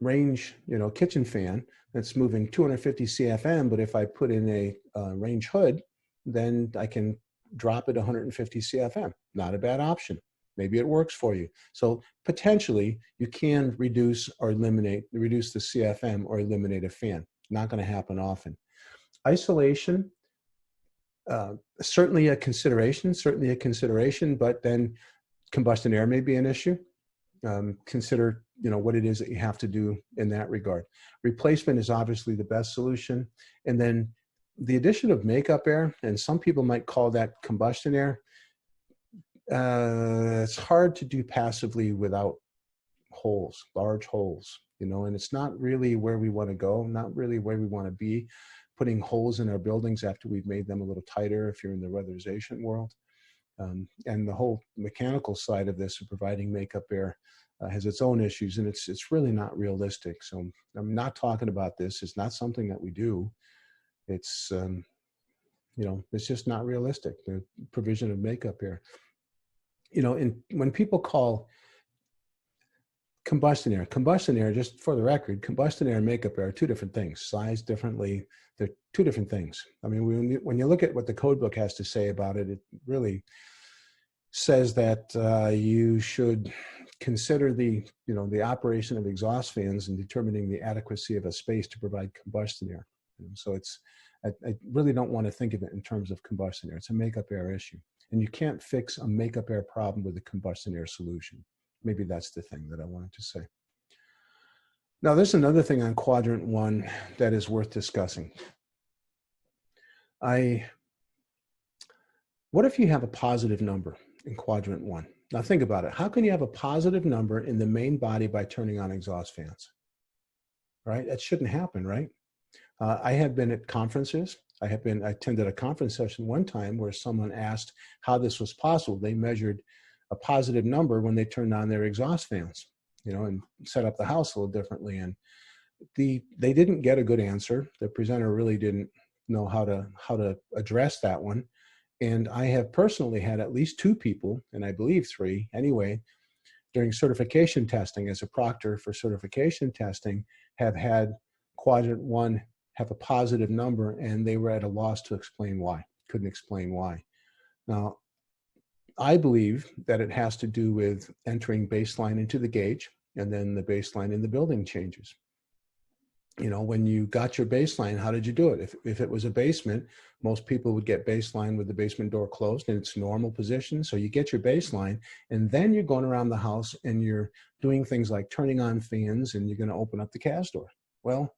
range, kitchen fan that's moving 250 CFM, but if I put in a range hood, then I can drop it 150 CFM. Not a bad option. Maybe it works for you. So potentially you can reduce the CFM or eliminate a fan. Not going to happen often. Isolation, certainly a consideration, but then combustion air may be an issue. Consider what it is that you have to do in that regard. Replacement is obviously the best solution. And then the addition of makeup air, and some people might call that combustion air. It's hard to do passively without holes, large holes, and it's not really where we want to go, not really where we want to be, putting holes in our buildings after we've made them a little tighter if you're in the weatherization world. And the whole mechanical side of this of providing makeup air has its own issues, and it's really not realistic. So I'm not talking about this. It's not something that we do. It's, it's just not realistic, the provision of makeup air. When people call combustion air, just for the record, combustion air and makeup air are two different things, sized differently. They're two different things. I mean, when you look at what the code book has to say about it, it really says that you should consider the operation of exhaust fans in determining the adequacy of a space to provide combustion air. So I really don't want to think of it in terms of combustion air. It's a makeup air issue. And you can't fix a makeup air problem with a combustion air solution. Maybe that's the thing that I wanted to say. Now, there's another thing on quadrant 1 that is worth discussing. What if you have a positive number in quadrant 1? Now think about it. How can you have a positive number in the main body by turning on exhaust fans? Right? That shouldn't happen, right? I have been at conferences. I attended a conference session one time where someone asked how this was possible. They measured a positive number when they turned on their exhaust fans, and set up the house a little differently. And they didn't get a good answer. The presenter really didn't know how to address that one. And I have personally had at least 2 people, and I believe 3 anyway, during certification testing as a proctor for certification testing, have had quadrant 1 have a positive number, and they were at a loss to explain why, couldn't explain why. Now, I believe that it has to do with entering baseline into the gauge, and then the baseline in the building changes. When you got your baseline, how did you do it? If it was a basement, most people would get baseline with the basement door closed in its normal position. So you get your baseline, and then you're going around the house and you're doing things like turning on fans, and you're going to open up the CAS door. Well,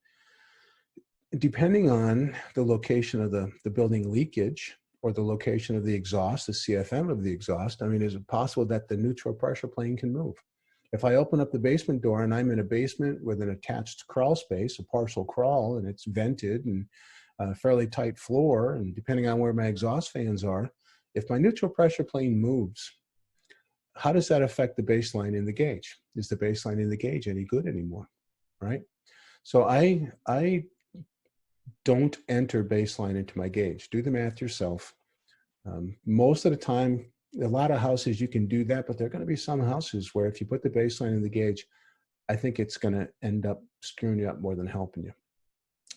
depending on the location of the building leakage or the location of the exhaust, the CFM of the exhaust, is it possible that the neutral pressure plane can move? If I open up the basement door and I'm in a basement with an attached crawl space, a partial crawl, and it's vented and a fairly tight floor, and depending on where my exhaust fans are, if my neutral pressure plane moves, how does that affect the baseline in the gauge? Is the baseline in the gauge any good anymore, right? So I don't enter baseline into my gauge. Do the math yourself. Most of the time, a lot of houses you can do that, but there are going to be some houses where if you put the baseline in the gauge, I think it's going to end up screwing you up more than helping you.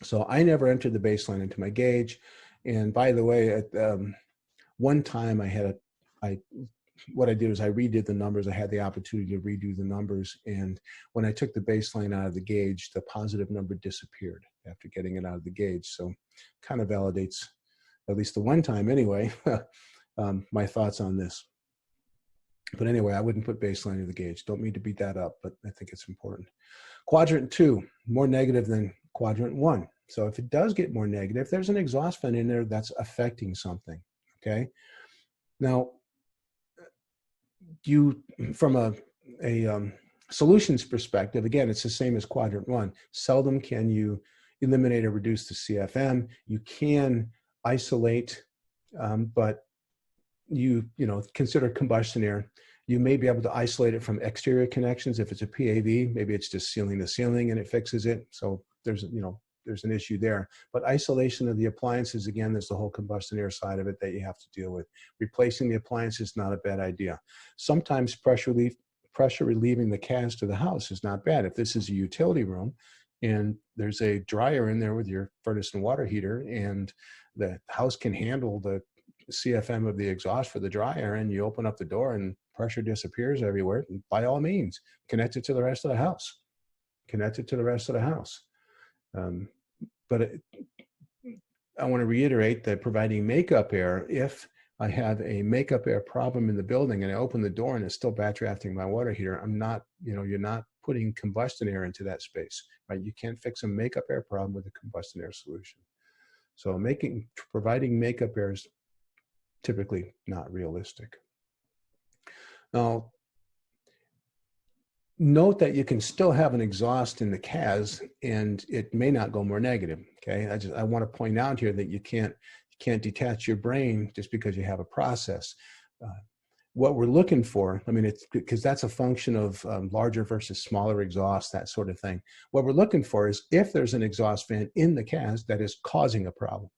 So I never entered the baseline into my gauge. And by the way, at one time what I did is I redid the numbers. I had the opportunity to redo the numbers. And when I took the baseline out of the gauge, the positive number disappeared after getting it out of the gauge. So kind of validates, at least the one time anyway, my thoughts on this. But anyway, I wouldn't put baseline in the gauge. Don't mean to beat that up, but I think it's important. Quadrant 2, more negative than quadrant 1. So if it does get more negative, there's an exhaust vent in there that's affecting something, okay? Now, from a solutions perspective, again, it's the same as quadrant 1. Seldom can you eliminate or reduce the CFM. You can isolate, but you consider combustion air. You may be able to isolate it from exterior connections. If it's a PAV, maybe it's just ceiling to ceiling and it fixes it. So there's an issue there. But isolation of the appliances, again, there's the whole combustion air side of it that you have to deal with. Replacing the appliance is not a bad idea. Sometimes pressure relieving the CAS to the house is not bad. If this is a utility room and there's a dryer in there with your furnace and water heater, and the house can handle the CFM of the exhaust for the dryer, and you open up the door and pressure disappears everywhere, and by all means, connect it to the rest of the house. Connect it to the rest of the house. But I want to reiterate that providing makeup air, if I have a makeup air problem in the building and I open the door and it's still backdrafting my water heater, I'm not, you're not putting combustion air into that space, right? You can't fix a makeup air problem with a combustion air solution. So providing makeup air is typically not realistic. Now, note that you can still have an exhaust in the CAS and it may not go more negative, okay? I want to point out here that you can't detach your brain just because you have a process. What we're looking for, it's because that's a function of larger versus smaller exhaust, that sort of thing. What we're looking for is if there's an exhaust vent in the CAS that is causing a problem,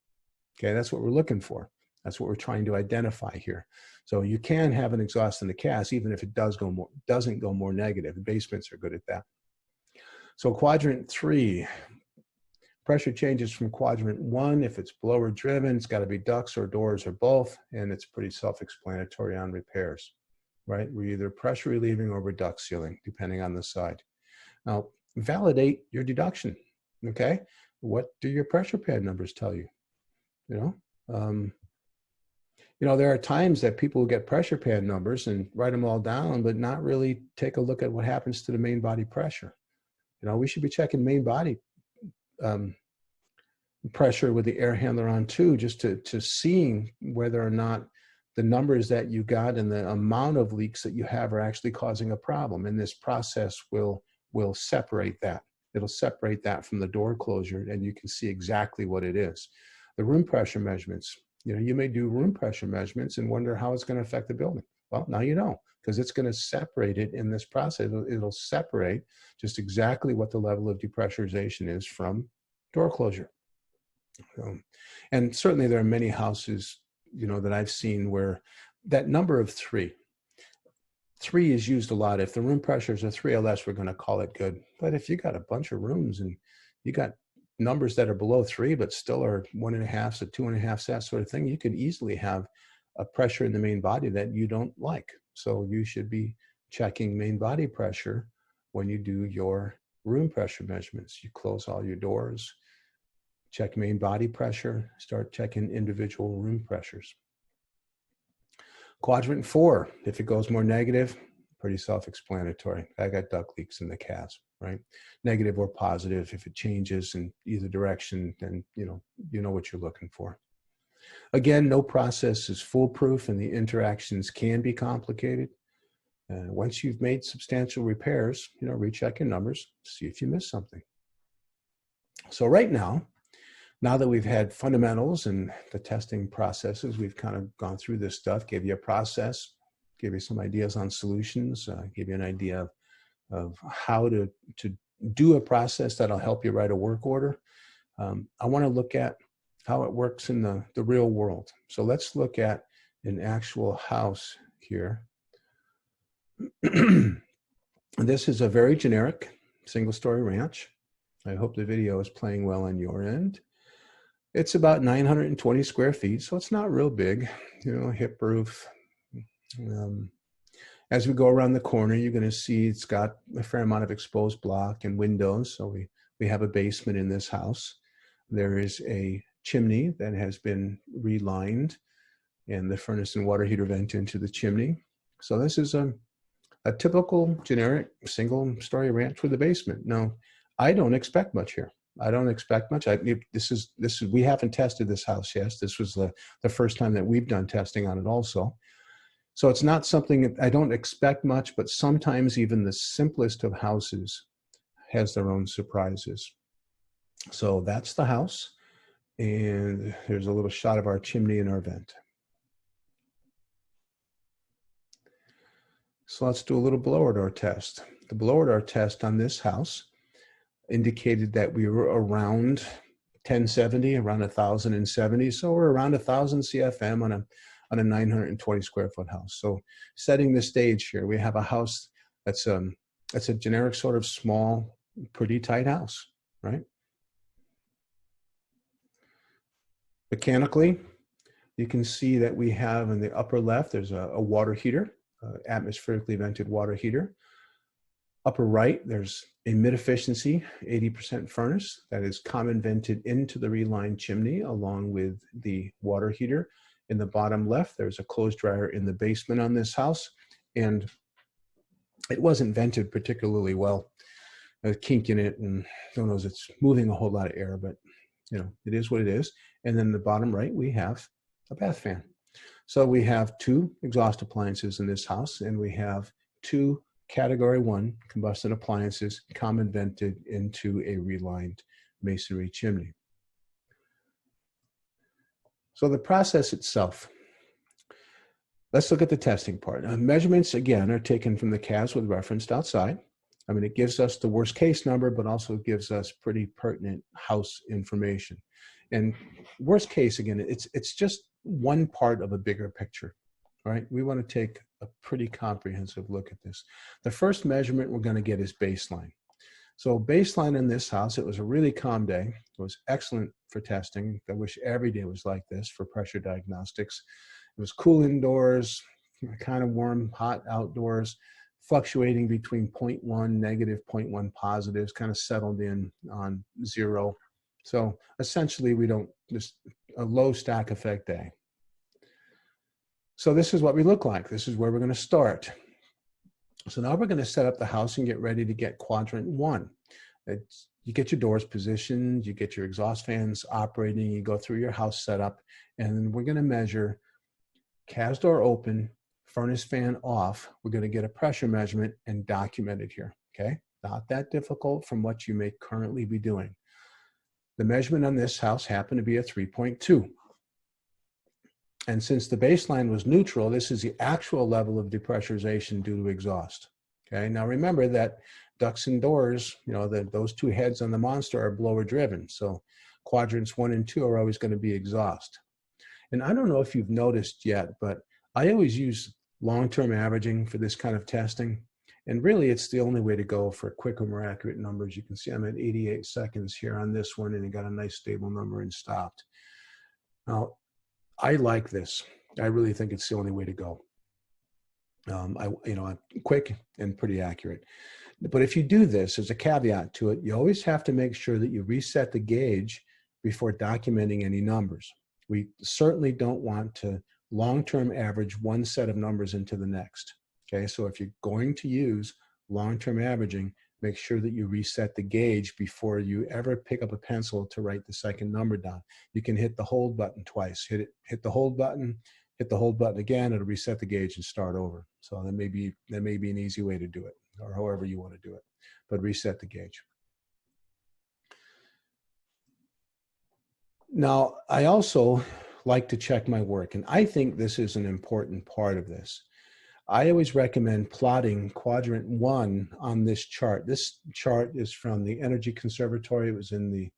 okay? That's what we're looking for. That's what we're trying to identify here. So you can have an exhaust in the CAS even if it doesn't go more negative. The basements are good at that. So quadrant 3, pressure changes from quadrant 1. If it's blower driven, it's got to be ducts or doors or both, and it's pretty self-explanatory on repairs, right? We're either pressure relieving or we're duct sealing, depending on the side. Now, validate your deduction, okay? What do your pressure pad numbers tell you? There are times that people will get pressure pad numbers and write them all down, but not really take a look at what happens to the main body pressure. We should be checking main body pressure with the air handler on too, just to seeing whether or not the numbers that you got and the amount of leaks that you have are actually causing a problem. And this process will separate that. It'll separate that from the door closure, and you can see exactly what it is. The room pressure measurements. You may do room pressure measurements and wonder how it's going to affect the building. Well, now you know, because it's going to separate it in this process. It'll separate just exactly what the level of depressurization is from door closure. And certainly there are many houses, that I've seen where that number of 3 is used a lot. If the room pressure is a 3 or less, we're going to call it good. But if you got a bunch of rooms and you got numbers that are below 3 but still are 1.5 to 2.5, that sort of thing, you could easily have a pressure in the main body that you don't like. So you should be checking main body pressure when you do your room pressure measurements. You close all your doors, check main body pressure, start checking individual room pressures. Quadrant 4, if it goes more negative, pretty self-explanatory. I got duct leaks in the CAS, right? Negative or positive. If it changes in either direction, then you know what you're looking for. Again, no process is foolproof and the interactions can be complicated. Once you've made substantial repairs, recheck your numbers, see if you missed something. So right now that we've had fundamentals and the testing processes, we've kind of gone through this stuff, gave you a process, gave you some ideas on solutions, gave you an idea of how to do a process that'll help you write a work order. I want to look at how it works in the real world. So let's look at an actual house here. This is a very generic single-story ranch. I hope the video is playing well on your end. It's about 920 square feet, so it's not real big, hip roof. As we go around the corner, you're going to see it's got a fair amount of exposed block and windows. So we have a basement in this house. There is a chimney that has been relined, and the furnace and water heater vent into the chimney. So this is a typical generic single-story ranch with a basement. Now, I don't expect much here. I don't expect much. We haven't tested this house yet. This was the first time that we've done testing on it also. So it's not something, I don't expect much, but sometimes even the simplest of houses has their own surprises. So that's the house. And here's a little shot of our chimney and our vent. So let's do a little blower door test. The blower door test on this house indicated that we were around 1070, around 1070. So we're around 1000 CFM on a 920 square foot house. So setting the stage here, we have a house that's a generic sort of small, pretty tight house, right? Mechanically, you can see that we have in the upper left, there's a water heater, atmospherically vented water heater. Upper right, there's a mid-efficiency 80% furnace that is common vented into the relined chimney along with the water heater. In the bottom left, there's a clothes dryer in the basement on this house, and it wasn't vented particularly well. A kink in it, and who knows, it's moving a whole lot of air, but it is what it is. And then the bottom right, we have a bath fan. So we have 2 exhaust appliances in this house, and we have 2 Category 1 combustion appliances common vented into a relined masonry chimney. So the process itself, let's look at the testing part. Measurements, again, are taken from the calves with referenced outside. I mean, it gives us the worst case number, but also gives us pretty pertinent house information. And worst case, again, it's just one part of a bigger picture, right? We want to take a pretty comprehensive look at this. The first measurement we're going to get is baseline. So baseline in this house, it was a really calm day. It was excellent for testing. I wish every day was like this for pressure diagnostics. It was cool indoors, kind of warm, hot outdoors, fluctuating between 0.1 negative, 0.1 positives, kind of settled in on 0. So essentially, just a low stack effect day. So this is what we look like. This is where we're going to start. So now we're going to set up the house and get ready to get quadrant 1. You get your doors positioned, you get your exhaust fans operating, you go through your house setup, and we're going to measure calves door open, furnace fan off. We're going to get a pressure measurement and document it here, okay? Not that difficult from what you may currently be doing. The measurement on this house happened to be a 3.2. And since the baseline was neutral, this is the actual level of depressurization due to exhaust. Okay, now remember that ducts and doors, those 2 heads on the monster are blower driven. So quadrants 1 and 2 are always going to be exhaust. And I don't know if you've noticed yet, but I always use long-term averaging for this kind of testing. And really, it's the only way to go for quicker, more accurate numbers. You can see I'm at 88 seconds here on this one, and it got a nice stable number and stopped. Now, I like this. I really think it's the only way to go. I'm quick and pretty accurate. But if you do this, there's a caveat to it. You always have to make sure that you reset the gauge before documenting any numbers. We certainly don't want to long-term average one set of numbers into the next. Okay, so if you're going to use long-term averaging, make sure that you reset the gauge before you ever pick up a pencil to write the second number down. You can hit the hold button twice. Hit the hold button, hit the hold button again, it'll reset the gauge and start over. So that may be an easy way to do it, or however you want to do it, but reset the gauge. Now, I also like to check my work, and I think this is an important part of this. I always recommend plotting quadrant 1 on this chart. This chart is from the Energy Conservatory. It was in the,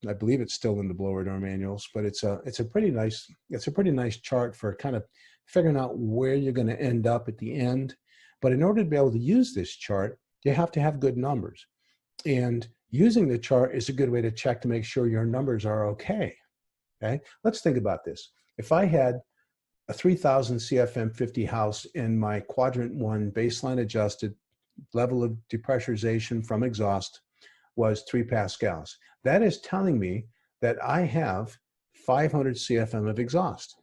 I believe it's still in the blower door manuals, but it's a pretty nice chart for kind of figuring out where you're going to end up at the end. But in order to be able to use this chart, you have to have good numbers. And using the chart is a good way to check to make sure your numbers are okay. Okay, let's think about this. If I had a 3000 CFM 50 house in my quadrant 1 baseline adjusted level of depressurization from exhaust was 3 pascals. That is telling me that I have 500 CFM of exhaust.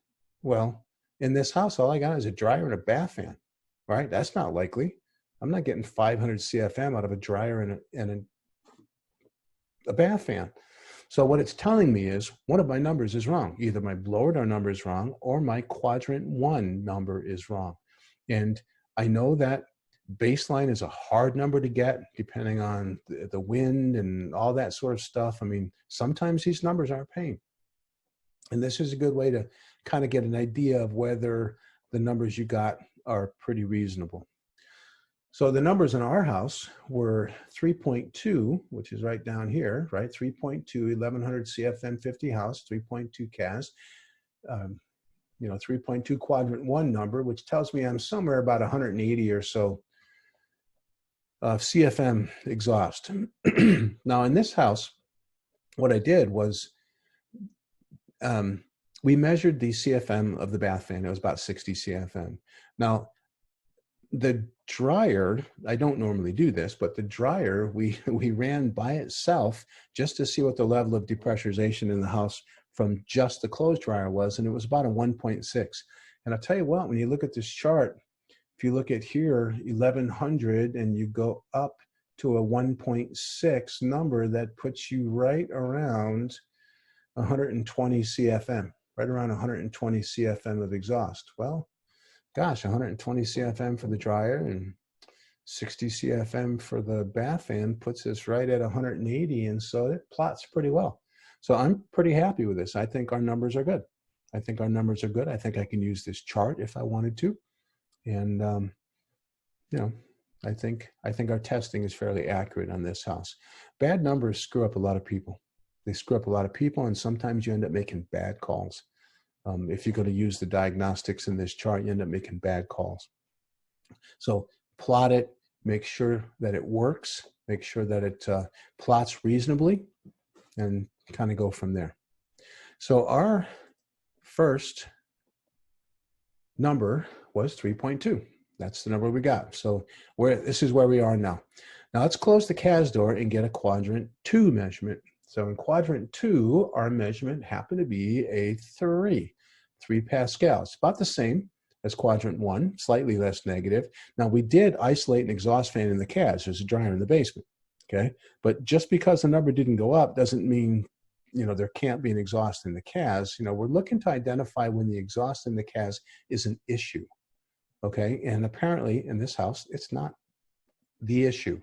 Well, in this house, all I got is a dryer and a bath fan, right? That's not likely. I'm not getting 500 CFM out of a dryer and a bath fan. So what it's telling me is one of my numbers is wrong. Either my blower door number is wrong or my quadrant 1 number is wrong. And I know that baseline is a hard number to get depending on the wind and all that sort of stuff. I mean, sometimes these numbers aren't paying. And this is a good way to kind of get an idea of whether the numbers you got are pretty reasonable. So the numbers in our house were 3.2, which is right down here, right? 3.2, 1100 CFM 50 house, 3.2 CAS, 3.2 quadrant 1 number, which tells me I'm somewhere about 180 or so CFM exhaust. Now in this house, what I did was we measured the CFM of the bath fan. It was about 60 CFM. Now, the dryer, I don't normally do this, but the dryer we ran by itself just to see what the level of depressurization in the house from just the clothes dryer was, and it was about a 1.6. And I'll tell you what, when you look at this chart, if you look at here, 1100, and you go up to a 1.6 number, that puts you right around 120 CFM, right around 120 CFM of exhaust. Well, gosh, 120 CFM for the dryer and 60 CFM for the bath fan puts us right at 180, and so it plots pretty well. So I'm pretty happy with this. I think our numbers are good. I think I can use this chart if I wanted to, and I think our testing is fairly accurate on this house. Bad numbers screw up a lot of people. They screw up a lot of people, and sometimes you end up making bad calls. If you're going to use the diagnostics in this chart, you end up making bad calls. So plot it, make sure that it works, make sure that it plots reasonably, and kind of go from there. So our first number was 3.2. That's the number we got. So this is where we are now. Now let's close the CAS door and get a quadrant 2 measurement. So in quadrant 2, our measurement happened to be a 3 pascals. About the same as quadrant 1, slightly less negative. Now we did isolate an exhaust fan in the CAS. There's a dryer in the basement, okay? But just because the number didn't go up doesn't mean, there can't be an exhaust in the CAS. We're looking to identify when the exhaust in the CAS is an issue, okay? And apparently in this house, it's not the issue.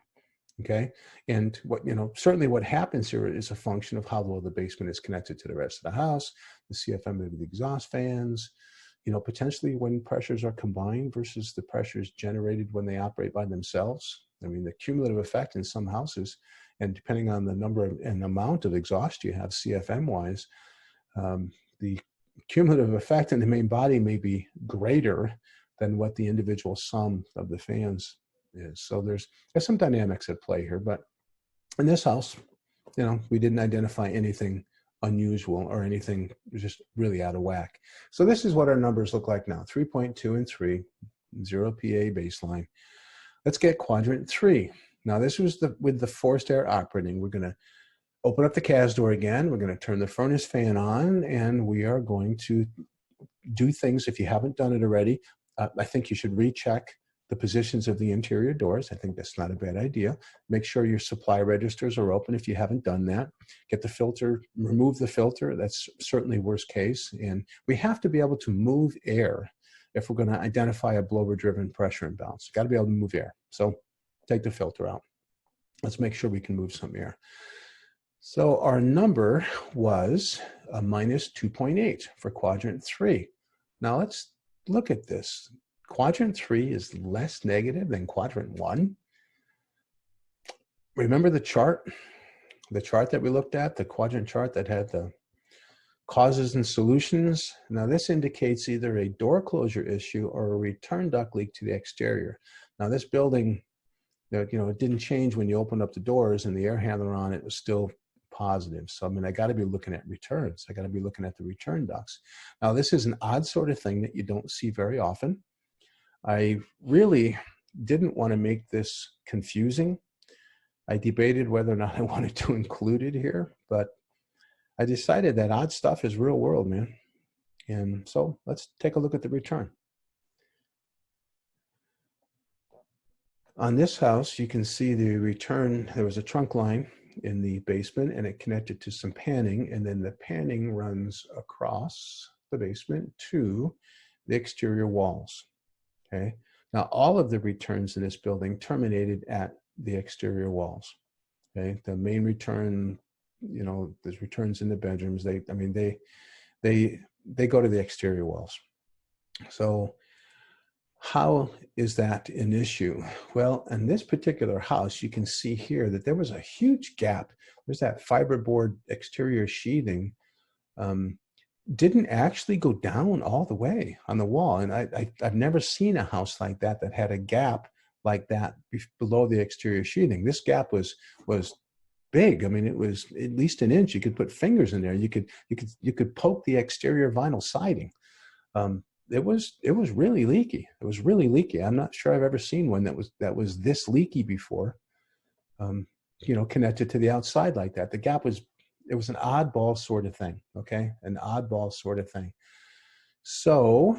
Okay, and certainly what happens here is a function of how well the basement is connected to the rest of the house, the CFM of the exhaust fans, potentially when pressures are combined versus the pressures generated when they operate by themselves. I mean, the cumulative effect in some houses, and depending on the number and amount of exhaust you have CFM-wise, the cumulative effect in the main body may be greater than what the individual sum of the fans is. So there's some dynamics at play here, but in this house, we didn't identify anything unusual or anything just really out of whack. So this is what our numbers look like now: 3.2 and 3, 0 PA baseline. Let's get quadrant 3. Now this was with the forced air operating. We're going to open up the CAS door again. We're going to turn the furnace fan on, and we are going to do things. If you haven't done it already, I think you should recheck the positions of the interior doors. I think that's not a bad idea. Make sure your supply registers are open if you haven't done that. Get the filter, remove the filter. That's certainly worst case. And we have to be able to move air if we're going to identify a blower-driven pressure imbalance. Got to be able to move air. So take the filter out. Let's make sure we can move some air. So our number was a minus 2.8 for quadrant 3. Now let's look at this. Quadrant 3 is less negative than quadrant 1. Remember the chart? The chart that we looked at, the quadrant chart that had the causes and solutions. Now this indicates either a door closure issue or a return duct leak to the exterior. Now this building, it didn't change when you opened up the doors, and the air handler on it was still positive. So, I mean, I got to be looking at returns. I got to be looking at the return ducts. Now, this is an odd sort of thing that you don't see very often. I really didn't want to make this confusing. I debated whether or not I wanted to include it here, but I decided that odd stuff is real world, man. And so let's take a look at the return. On this house, you can see the return. There was a trunk line in the basement, and it connected to some panning, and then the panning runs across the basement to the exterior walls. Okay. Now, all of the returns in this building terminated at the exterior walls. Okay. The main return, there's returns in the bedrooms. They go to the exterior walls. So how is that an issue? Well, in this particular house, you can see here that there was a huge gap. There's that fiberboard exterior sheathing didn't actually go down all the way on the wall. And I've never seen a house like that that had a gap like that below the exterior sheathing. This gap was big. I mean, it was at least an inch. You could put fingers in there. You could poke the exterior vinyl siding. It was really leaky. It was really leaky. I'm not sure I've ever seen one that was this leaky before. Connected to the outside like that. The gap was an oddball sort of thing. Okay, an oddball sort of thing. So,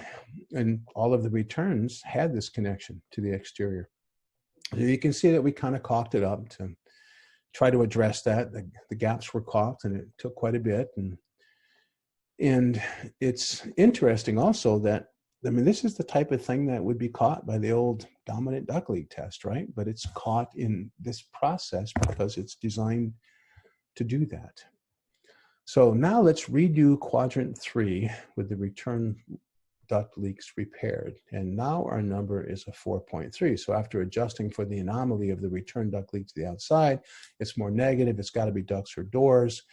and all of the returns had this connection to the exterior. So you can see that we kind of caulked it up to try to address that. The gaps were caulked, and it took quite a bit. And it's interesting also that, I mean, this is the type of thing that would be caught by the old dominant duct leak test, right? But it's caught in this process because it's designed to do that. So now let's redo quadrant 3 with the return duct leaks repaired. And now our number is a 4.3. So after adjusting for the anomaly of the return duct leak to the outside, it's more negative. It's got to be ducts or doors.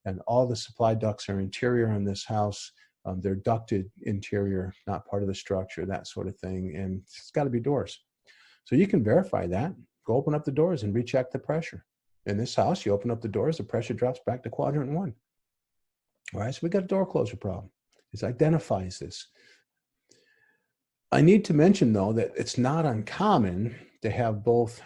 And all the supply ducts are interior in this house. They're ducted interior, not part of the structure, that sort of thing. And it's got to be doors. So you can verify that. Go open up the doors and recheck the pressure. In this house, you open up the doors, the pressure drops back to quadrant 1. All right, so we got a door closure problem. It identifies this. I need to mention, though, that it's not uncommon to have both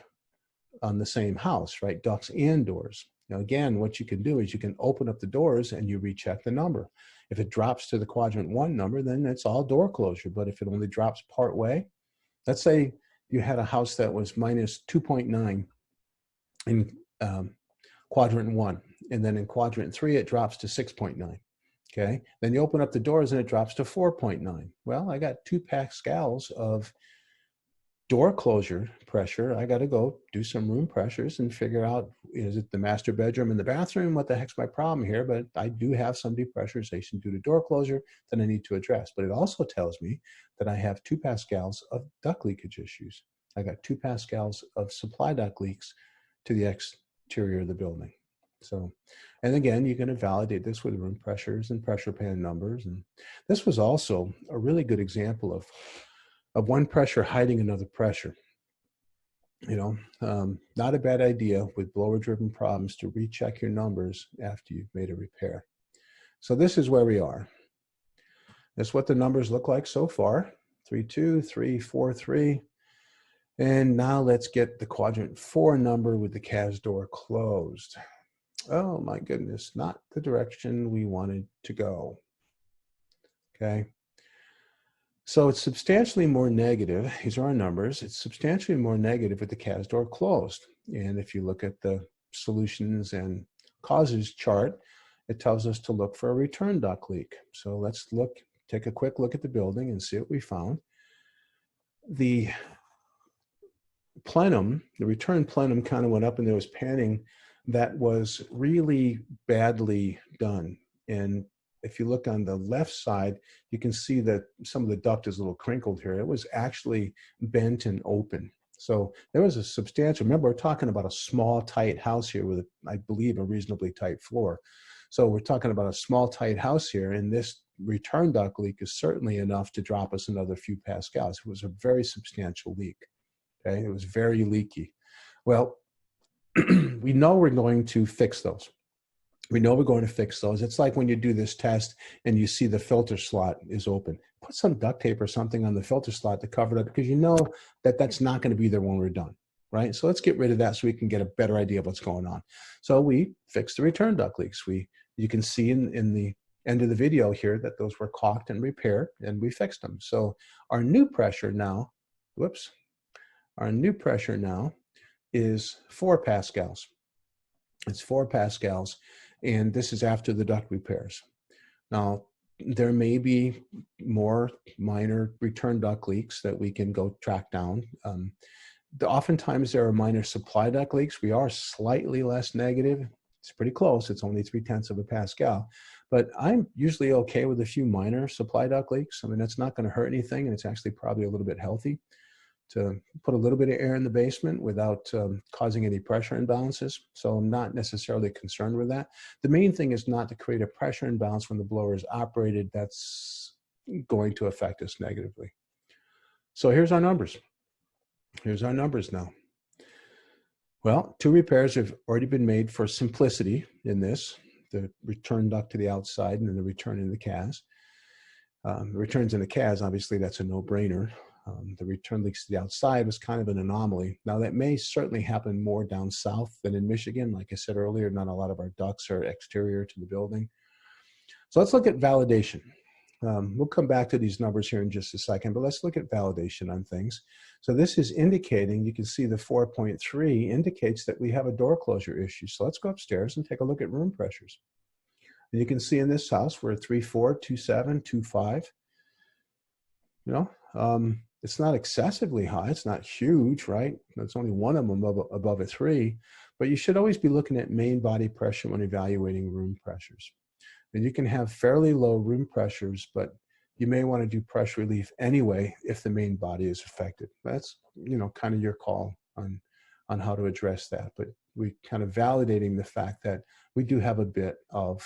on the same house, right? Ducts and doors. Now, again, what you can do is you can open up the doors and you recheck the number. If it drops to the quadrant 1 number, then it's all door closure. But if it only drops part way, let's say you had a house that was minus 2.9 in quadrant 1, and then in quadrant 3, it drops to 6.9. Okay, then you open up the doors and it drops to 4.9. Well, I got 2 Pascals of door closure pressure. I got to go do some room pressures and figure out, is it the master bedroom and the bathroom? What the heck's my problem here? But I do have some depressurization due to door closure that I need to address. But it also tells me that I have 2 Pascals of duct leakage issues. I got 2 Pascals of supply duct leaks to the exterior of the building. So, and again, you can validate this with room pressures and pressure pan numbers. And this was also a really good example of one pressure hiding another pressure. Not a bad idea with blower-driven problems to recheck your numbers after you've made a repair. So this is where we are. That's what the numbers look like so far. 3.2, 3.4.3. And now let's get the quadrant 4 number with the CAS door closed. Oh my goodness, not the direction we wanted to go. Okay. So it's substantially more negative. These are our numbers. It's substantially more negative with the CAS door closed. And if you look at the solutions and causes chart, it tells us to look for a return duct leak. So let's take a quick look at the building and see what we found. The plenum, the return plenum kind of went up and there was panning that was really badly done. And if you look on the left side, you can see that some of the duct is a little crinkled here. It was actually bent and open. So there was a substantial, remember we're talking about a small tight house here with, I believe, a reasonably tight floor. So we're talking about a small tight house here, and this return duct leak is certainly enough to drop us another few pascals. It was a very substantial leak. Okay, it was very leaky. Well, we know we're going to fix those. We know we're going to fix those. It's like when you do this test and you see the filter slot is open. Put some duct tape or something on the filter slot to cover it up, because you know that that's not going to be there when we're done, right? So let's get rid of that so we can get a better idea of what's going on. So we fixed the return duct leaks. You can see in the end of the video here that those were caulked and repaired, and we fixed them. So our new pressure now, our new pressure now is 4 pascals. It's 4 pascals, and this is after the duct repairs. Now, there may be more minor return duct leaks that we can go track down. Oftentimes there are minor supply duct leaks. We are slightly less negative. It's pretty close. It's only 0.3 of a pascal. But I'm usually okay with a few minor supply duct leaks. I mean, that's not going to hurt anything, and it's actually probably a little bit healthy to put a little bit of air in the basement without causing any pressure imbalances. So I'm not necessarily concerned with that. The main thing is not to create a pressure imbalance when the blower is operated. That's going to affect us negatively. So here's our numbers. Here's our numbers now. Well, 2 repairs have already been made for simplicity in this, the return duct to the outside and then the return in the CAS. The returns in the CAS, obviously that's a no-brainer. The return leaks to the outside was kind of an anomaly. Now that may certainly happen more down south than in Michigan. Like I said earlier, not a lot of our ducts are exterior to the building. So let's look at validation. We'll come back to these numbers here in just a second, but let's look at validation on things. So this is indicating, you can see the 4.3 indicates that we have a door closure issue. So let's go upstairs and take a look at room pressures. And you can see in this house, we're at 3.4, 2.7, 2.5. You know, it's not excessively high. It's not huge, right? That's only one of them above a 3. But you should always be looking at main body pressure when evaluating room pressures. And you can have fairly low room pressures, but you may want to do pressure relief anyway if the main body is affected. That's, you know, kind of your call on how to address that. But we kind of validating the fact that we do have a bit of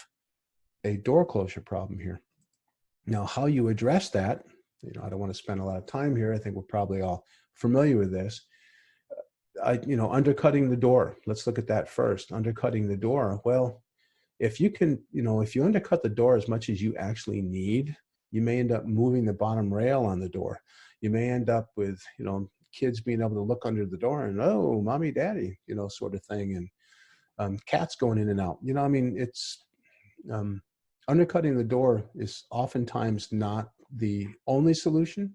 a door closure problem here. Now, how you address that, you know, I don't want to spend a lot of time here. I think we're probably all familiar with this. You know, undercutting the door. Let's look at that first. Undercutting the door. Well, if you can, you know, if you undercut the door as much as you actually need, you may end up moving the bottom rail on the door. You may end up with, you know, kids being able to look under the door and, oh, mommy, daddy, you know, sort of thing. And cats going in and out. You know, I mean, it's undercutting the door is oftentimes not the only solution.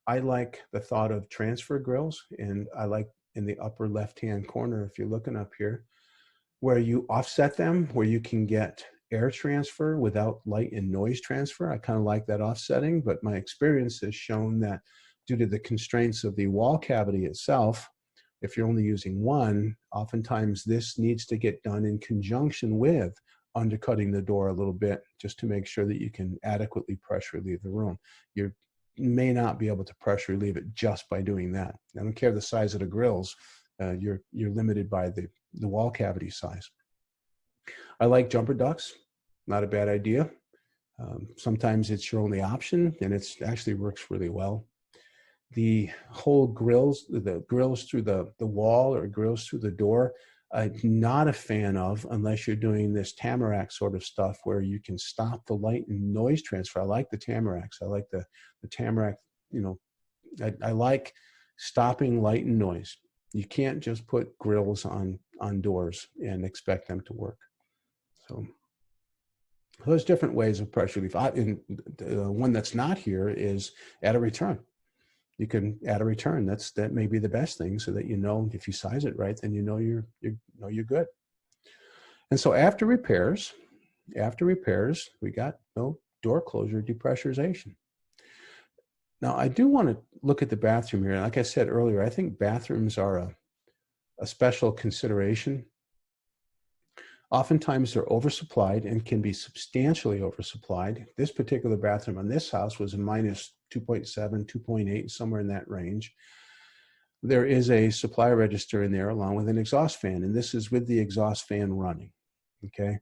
I like the thought of transfer grills, and I like in the upper left-hand corner, if you're looking up here, where you offset them, where you can get air transfer without light and noise transfer. I kind of like that offsetting, but my experience has shown that due to the constraints of the wall cavity itself, if you're only using one, oftentimes this needs to get done in conjunction with undercutting the door a little bit, just to make sure that you can adequately pressure relieve the room. You may not be able to pressure relieve it just by doing that. I don't care the size of the grills, you're limited by the wall cavity size. I like jumper ducts, not a bad idea. Sometimes it's your only option, and it actually works really well. The whole grills, the grills through the wall or grills through the door, I'm not a fan of unless you're doing this Tamarack sort of stuff where you can stop the light and noise transfer. I like the Tamaracks. I like the Tamarack, you know, I like stopping light and noise. You can't just put grills on doors and expect them to work. So There's different ways of pressure relief. One that's not here is add a return. You can add a return. That may be the best thing, so that you know if you size it right, then you know you're good. And so after repairs, we got no door closure depressurization. Now I do want to look at the bathroom here. Like I said earlier, I think bathrooms are a special consideration. Oftentimes they're oversupplied and can be substantially oversupplied. This particular bathroom on this house was a minus 2.7, 2.8, somewhere in that range. There is a supply register in there along with an exhaust fan, and this is with the exhaust fan running, okay?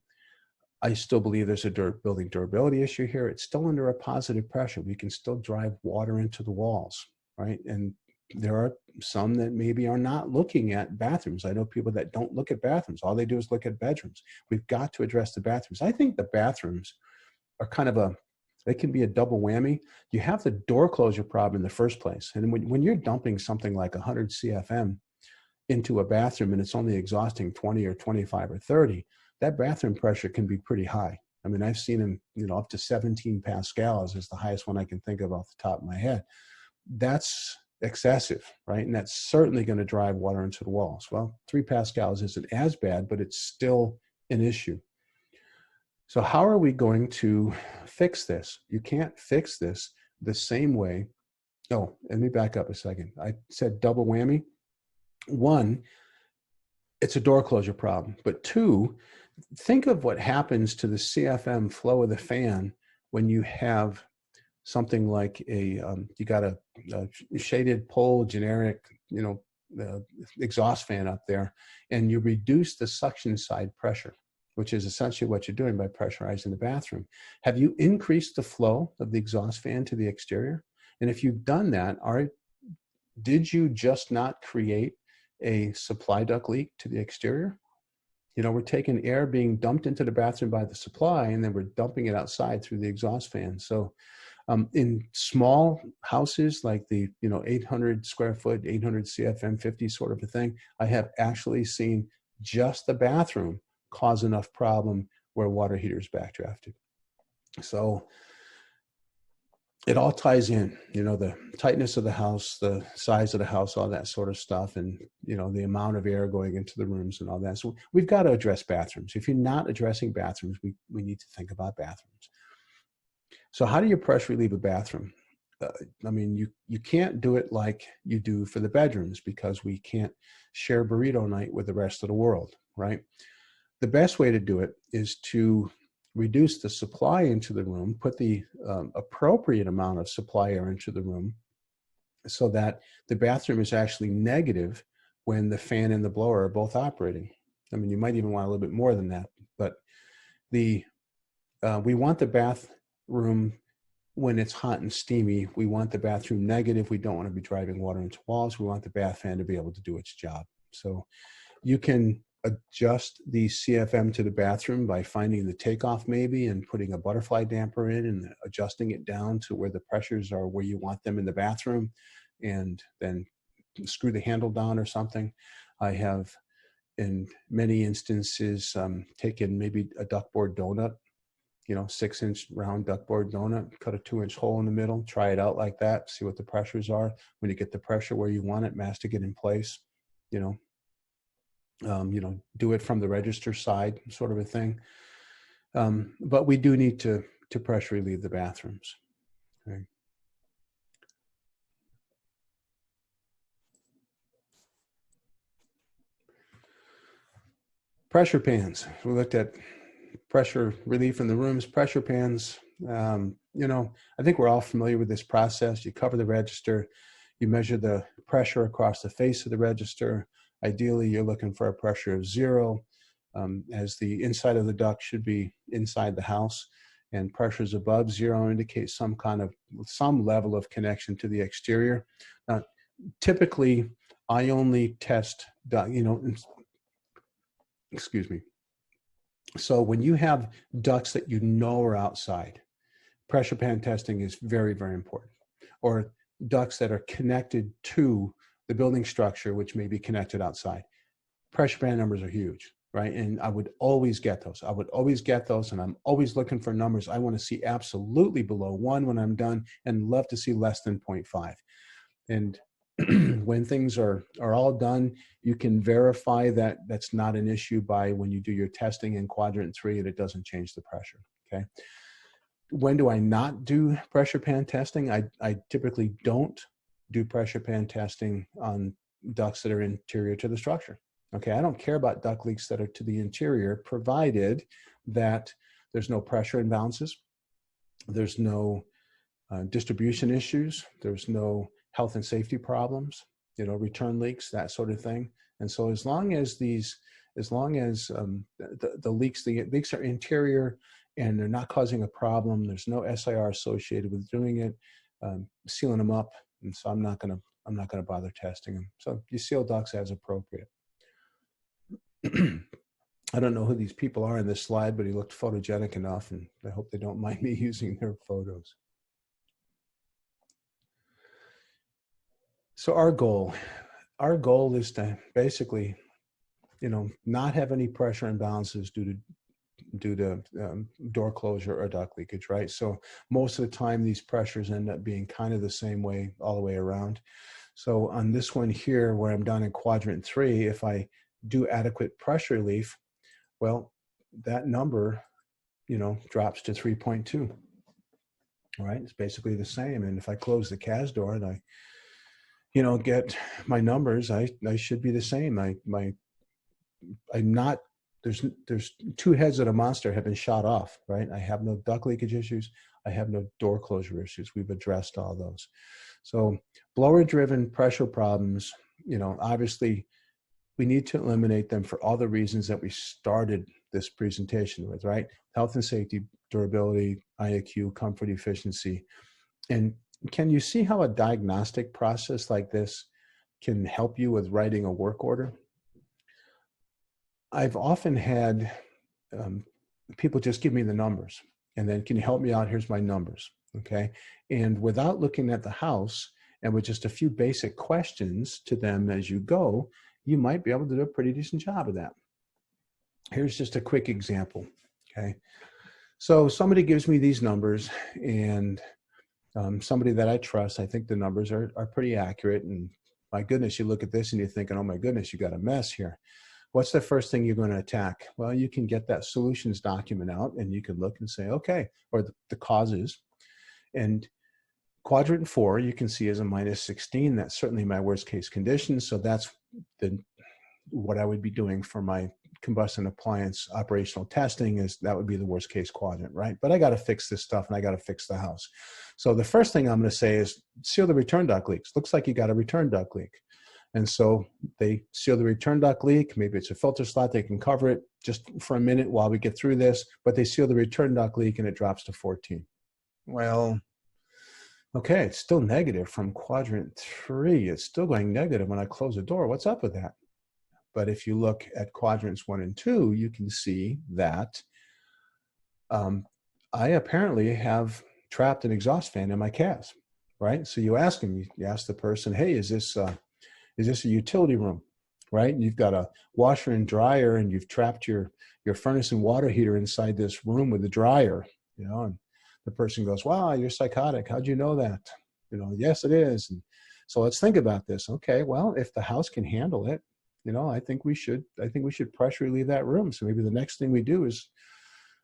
I still believe there's a building durability issue here. It's still under a positive pressure. We can still drive water into the walls, right? And there are some that maybe are not looking at bathrooms. I know people that don't look at bathrooms. All they do is look at bedrooms. We've got to address the bathrooms. I think the bathrooms are kind of they can be a double whammy. You have the door closure problem in the first place. And when you're dumping something like 100 CFM into a bathroom and it's only exhausting 20 or 25 or 30, that bathroom pressure can be pretty high. I mean, I've seen them, up to 17 pascals is the highest one I can think of off the top of my head. That's excessive, right? And that's certainly going to drive water into the walls. Well, 3 pascals isn't as bad, but it's still an issue. So how are we going to fix this? You can't fix this the same way. Oh, let me back up a second. I said double whammy. One, it's a door closure problem. But two, think of what happens to the CFM flow of the fan when you have something like you got a shaded pole generic, exhaust fan up there, and you reduce the suction side pressure, which is essentially what you're doing by pressurizing the bathroom. Have you increased the flow of the exhaust fan to the exterior? And if you've done that, did you just not create a supply duct leak to the exterior? We're taking air being dumped into the bathroom by the supply, and then we're dumping it outside through the exhaust fan. So in small houses like the 800 square foot, 800 CFM 50 sort of a thing, I have actually seen just the bathroom cause enough problem where water heaters backdrafted. So it all ties in, the tightness of the house, the size of the house, all that sort of stuff, and the amount of air going into the rooms and all that. So we've got to address bathrooms. If you're not addressing bathrooms, we need to think about bathrooms. So how do you pressure relieve a bathroom? You can't do it like you do for the bedrooms, because we can't share burrito night with the rest of the world, right? The best way to do it is to reduce the supply into the room, put the appropriate amount of supply air into the room so that the bathroom is actually negative when the fan and the blower are both operating. You might even want a little bit more than that, but we want the bathroom, when it's hot and steamy, we want the bathroom negative. We don't want to be driving water into walls. We want the bath fan to be able to do its job. So you can adjust the CFM to the bathroom by finding the takeoff maybe and putting a butterfly damper in and adjusting it down to where the pressures are where you want them in the bathroom, and then screw the handle down or something. I have in many instances taken maybe a ductboard donut, 6-inch round ductboard donut, cut a 2-inch hole in the middle, try it out like that, see what the pressures are. When you get the pressure where you want it, mastic it in place, do it from the register side, sort of a thing. But we do need to pressure relieve the bathrooms. Okay. Pressure pans. We looked at pressure relief in the rooms. Pressure pans, I think we're all familiar with this process. You cover the register, you measure the pressure across the face of the register. Ideally, you're looking for a pressure of 0, as the inside of the duct should be inside the house, and pressures above 0 indicate some level of connection to the exterior. Now, typically, I only test, excuse me. So when you have ducts that are outside, pressure pan testing is very, very important. Or ducts that are connected to the building structure, which may be connected outside. Pressure pan numbers are huge. right? And I would always get those. I would always get those, and I'm always looking for numbers. I want to see absolutely below 1 when I'm done, and love to see less than 0.5. And when things are all done, you can verify that that's not an issue by when you do your testing in quadrant 3 and it doesn't change the pressure, okay? When do I not do pressure pan testing? I typically don't do pressure pan testing on ducts that are interior to the structure. Okay, I don't care about duct leaks that are to the interior, provided that there's no pressure imbalances, there's no distribution issues, there's no health and safety problems, you know, return leaks, that sort of thing. And so as long as the leaks are interior and they're not causing a problem, there's no SIR associated with doing it, sealing them up, and so I'm not gonna bother testing them. So you seal ducts as appropriate. I don't know who these people are in this slide, but he looked photogenic enough, and I hope they don't mind me using their photos. So our goal is to basically, you know, not have any pressure imbalances due to door closure or duct leakage, right? So most of the time, these pressures end up being kind of the same way all the way around. So on this one here, where I'm down in quadrant 3, if I do adequate pressure relief, well, that number, you know, drops to 3.2, right? It's basically the same. And if I close the CAS door and I, you know, get my numbers, I should be the same. I'm not, there's 2 heads of the monster have been shot off, right? I have no duct leakage issues. I have no door closure issues. We've addressed all those. So blower-driven pressure problems, you know, obviously we need to eliminate them for all the reasons that we started this presentation with, right? Health and safety, durability, IAQ, comfort, efficiency. And can you see how a diagnostic process like this can help you with writing a work order? I've often had people just give me the numbers and then, can you help me out? Here's my numbers, okay? And without looking at the house and with just a few basic questions to them as you go, you might be able to do a pretty decent job of that. Here's just a quick example, okay? So somebody gives me these numbers, and somebody that I trust, I think the numbers are pretty accurate, and my goodness, you look at this and you're thinking, oh my goodness, you got a mess here. What's the first thing you're going to attack? Well, you can get that solutions document out and you can look and say, okay, or the causes. And quadrant 4, you can see is a -16. That's certainly my worst case condition. So that's what I would be doing for my combustion appliance operational testing, is that would be the worst case quadrant, right? But I got to fix this stuff and I got to fix the house. So the first thing I'm going to say is seal the return duct leaks. Looks like you got a return duct leak. And so they seal the return duct leak. Maybe it's a filter slot. They can cover it just for a minute while we get through this, but they seal the return duct leak and it drops to 14. Well, okay, it's still negative from quadrant 3. It's still going negative when I close the door. What's up with that? But if you look at quadrants 1 and 2, you can see that I apparently have trapped an exhaust fan in my CAS, right? So you ask them, you ask the person, hey, is this a utility room, right? And you've got a washer and dryer and you've trapped your furnace and water heater inside this room with the dryer, you know, and the person goes, wow, you're psychotic. How'd you know that? You know, yes, it is. And so let's think about this. Okay, well, if the house can handle it, you know, I think we should pressure relieve that room. So maybe the next thing we do is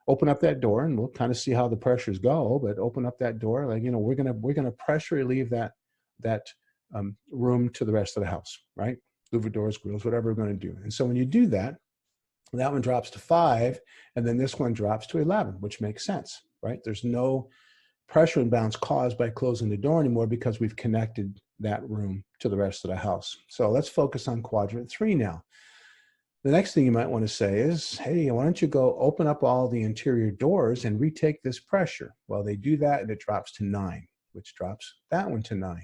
open up that door, and we'll kind of see how the pressures go, but open up that door, like, you know, we're going to pressure relieve that room to the rest of the house, right? Louver doors, grills, whatever we're going to do. And so when you do that, that one drops to 5, and then this one drops to 11, which makes sense, right? There's no pressure imbalance caused by closing the door anymore because we've connected that room to the rest of the house. So let's focus on quadrant 3 now. The next thing you might want to say is, hey, why don't you go open up all the interior doors and retake this pressure? Well, they do that and it drops to 9, which drops that one to 9.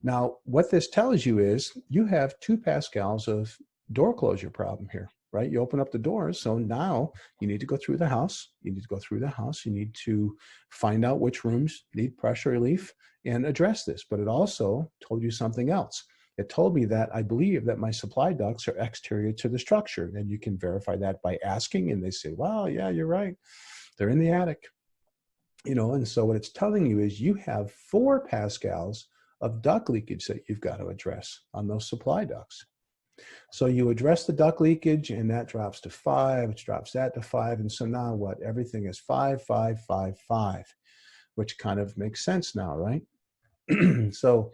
Now, what this tells you is you have 2 pascals of door closure problem here, right? You open up the doors, so now you need to go through the house. You need to go through the house. You need to find out which rooms need pressure relief and address this. But it also told you something else. it told me that I believe that my supply ducts are exterior to the structure. And you can verify that by asking, and they say, wow, yeah, you're right. They're in the attic. And so what it's telling you is you have 4 pascals of duct leakage that you've got to address on those supply ducts. So you address the duct leakage, and that drops to 5, which drops that to 5. And so now what? Everything is 5, 5, 5, 5, which kind of makes sense now, right? So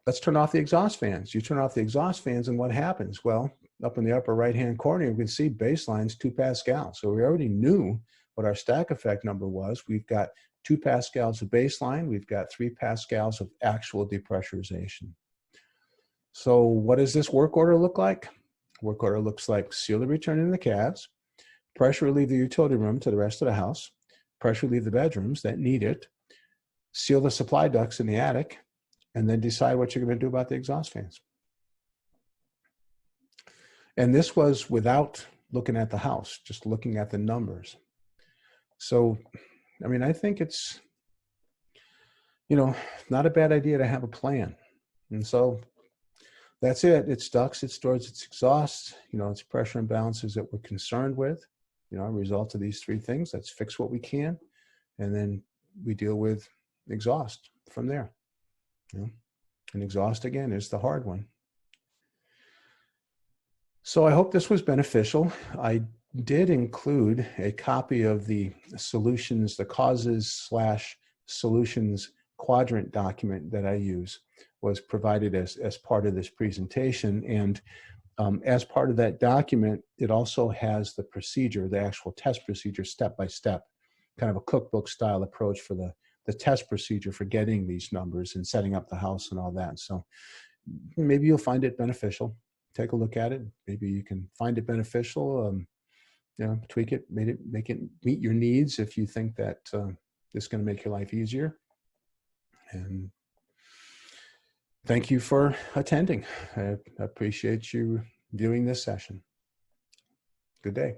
let's turn off the exhaust fans. You turn off the exhaust fans, and what happens? Well, up in the upper right-hand corner, you can see baseline's 2 pascals. So we already knew what our stack effect number was. We've got 2 pascals of baseline. We've got 3 pascals of actual depressurization. So what does this work order look like? Work order looks like seal the return in the calves, pressure relieve the utility room to the rest of the house, pressure relieve the bedrooms that need it, seal the supply ducts in the attic, and then decide what you're going to do about the exhaust fans. And this was without looking at the house, just looking at the numbers. So, I mean, I think it's, not a bad idea to have a plan. And so that's it. It's ducts, it's doors, it's exhaust, it's pressure imbalances that we're concerned with, a result of these 3 things. Let's fix what we can. And then we deal with exhaust from there. And exhaust, again, is the hard one. So I hope this was beneficial. I did include a copy of the solutions, the causes/solutions quadrant document that I use was provided as part of this presentation. And as part of that document, it also has the procedure, the actual test procedure, step by step, kind of a cookbook style approach for the test procedure for getting these numbers and setting up the house and all that. So maybe you'll find it beneficial. Take a look at it. Maybe you can find it beneficial, tweak it, make it meet your needs if you think that it's going to make your life easier. And thank you for attending. I appreciate you viewing this session. Good day.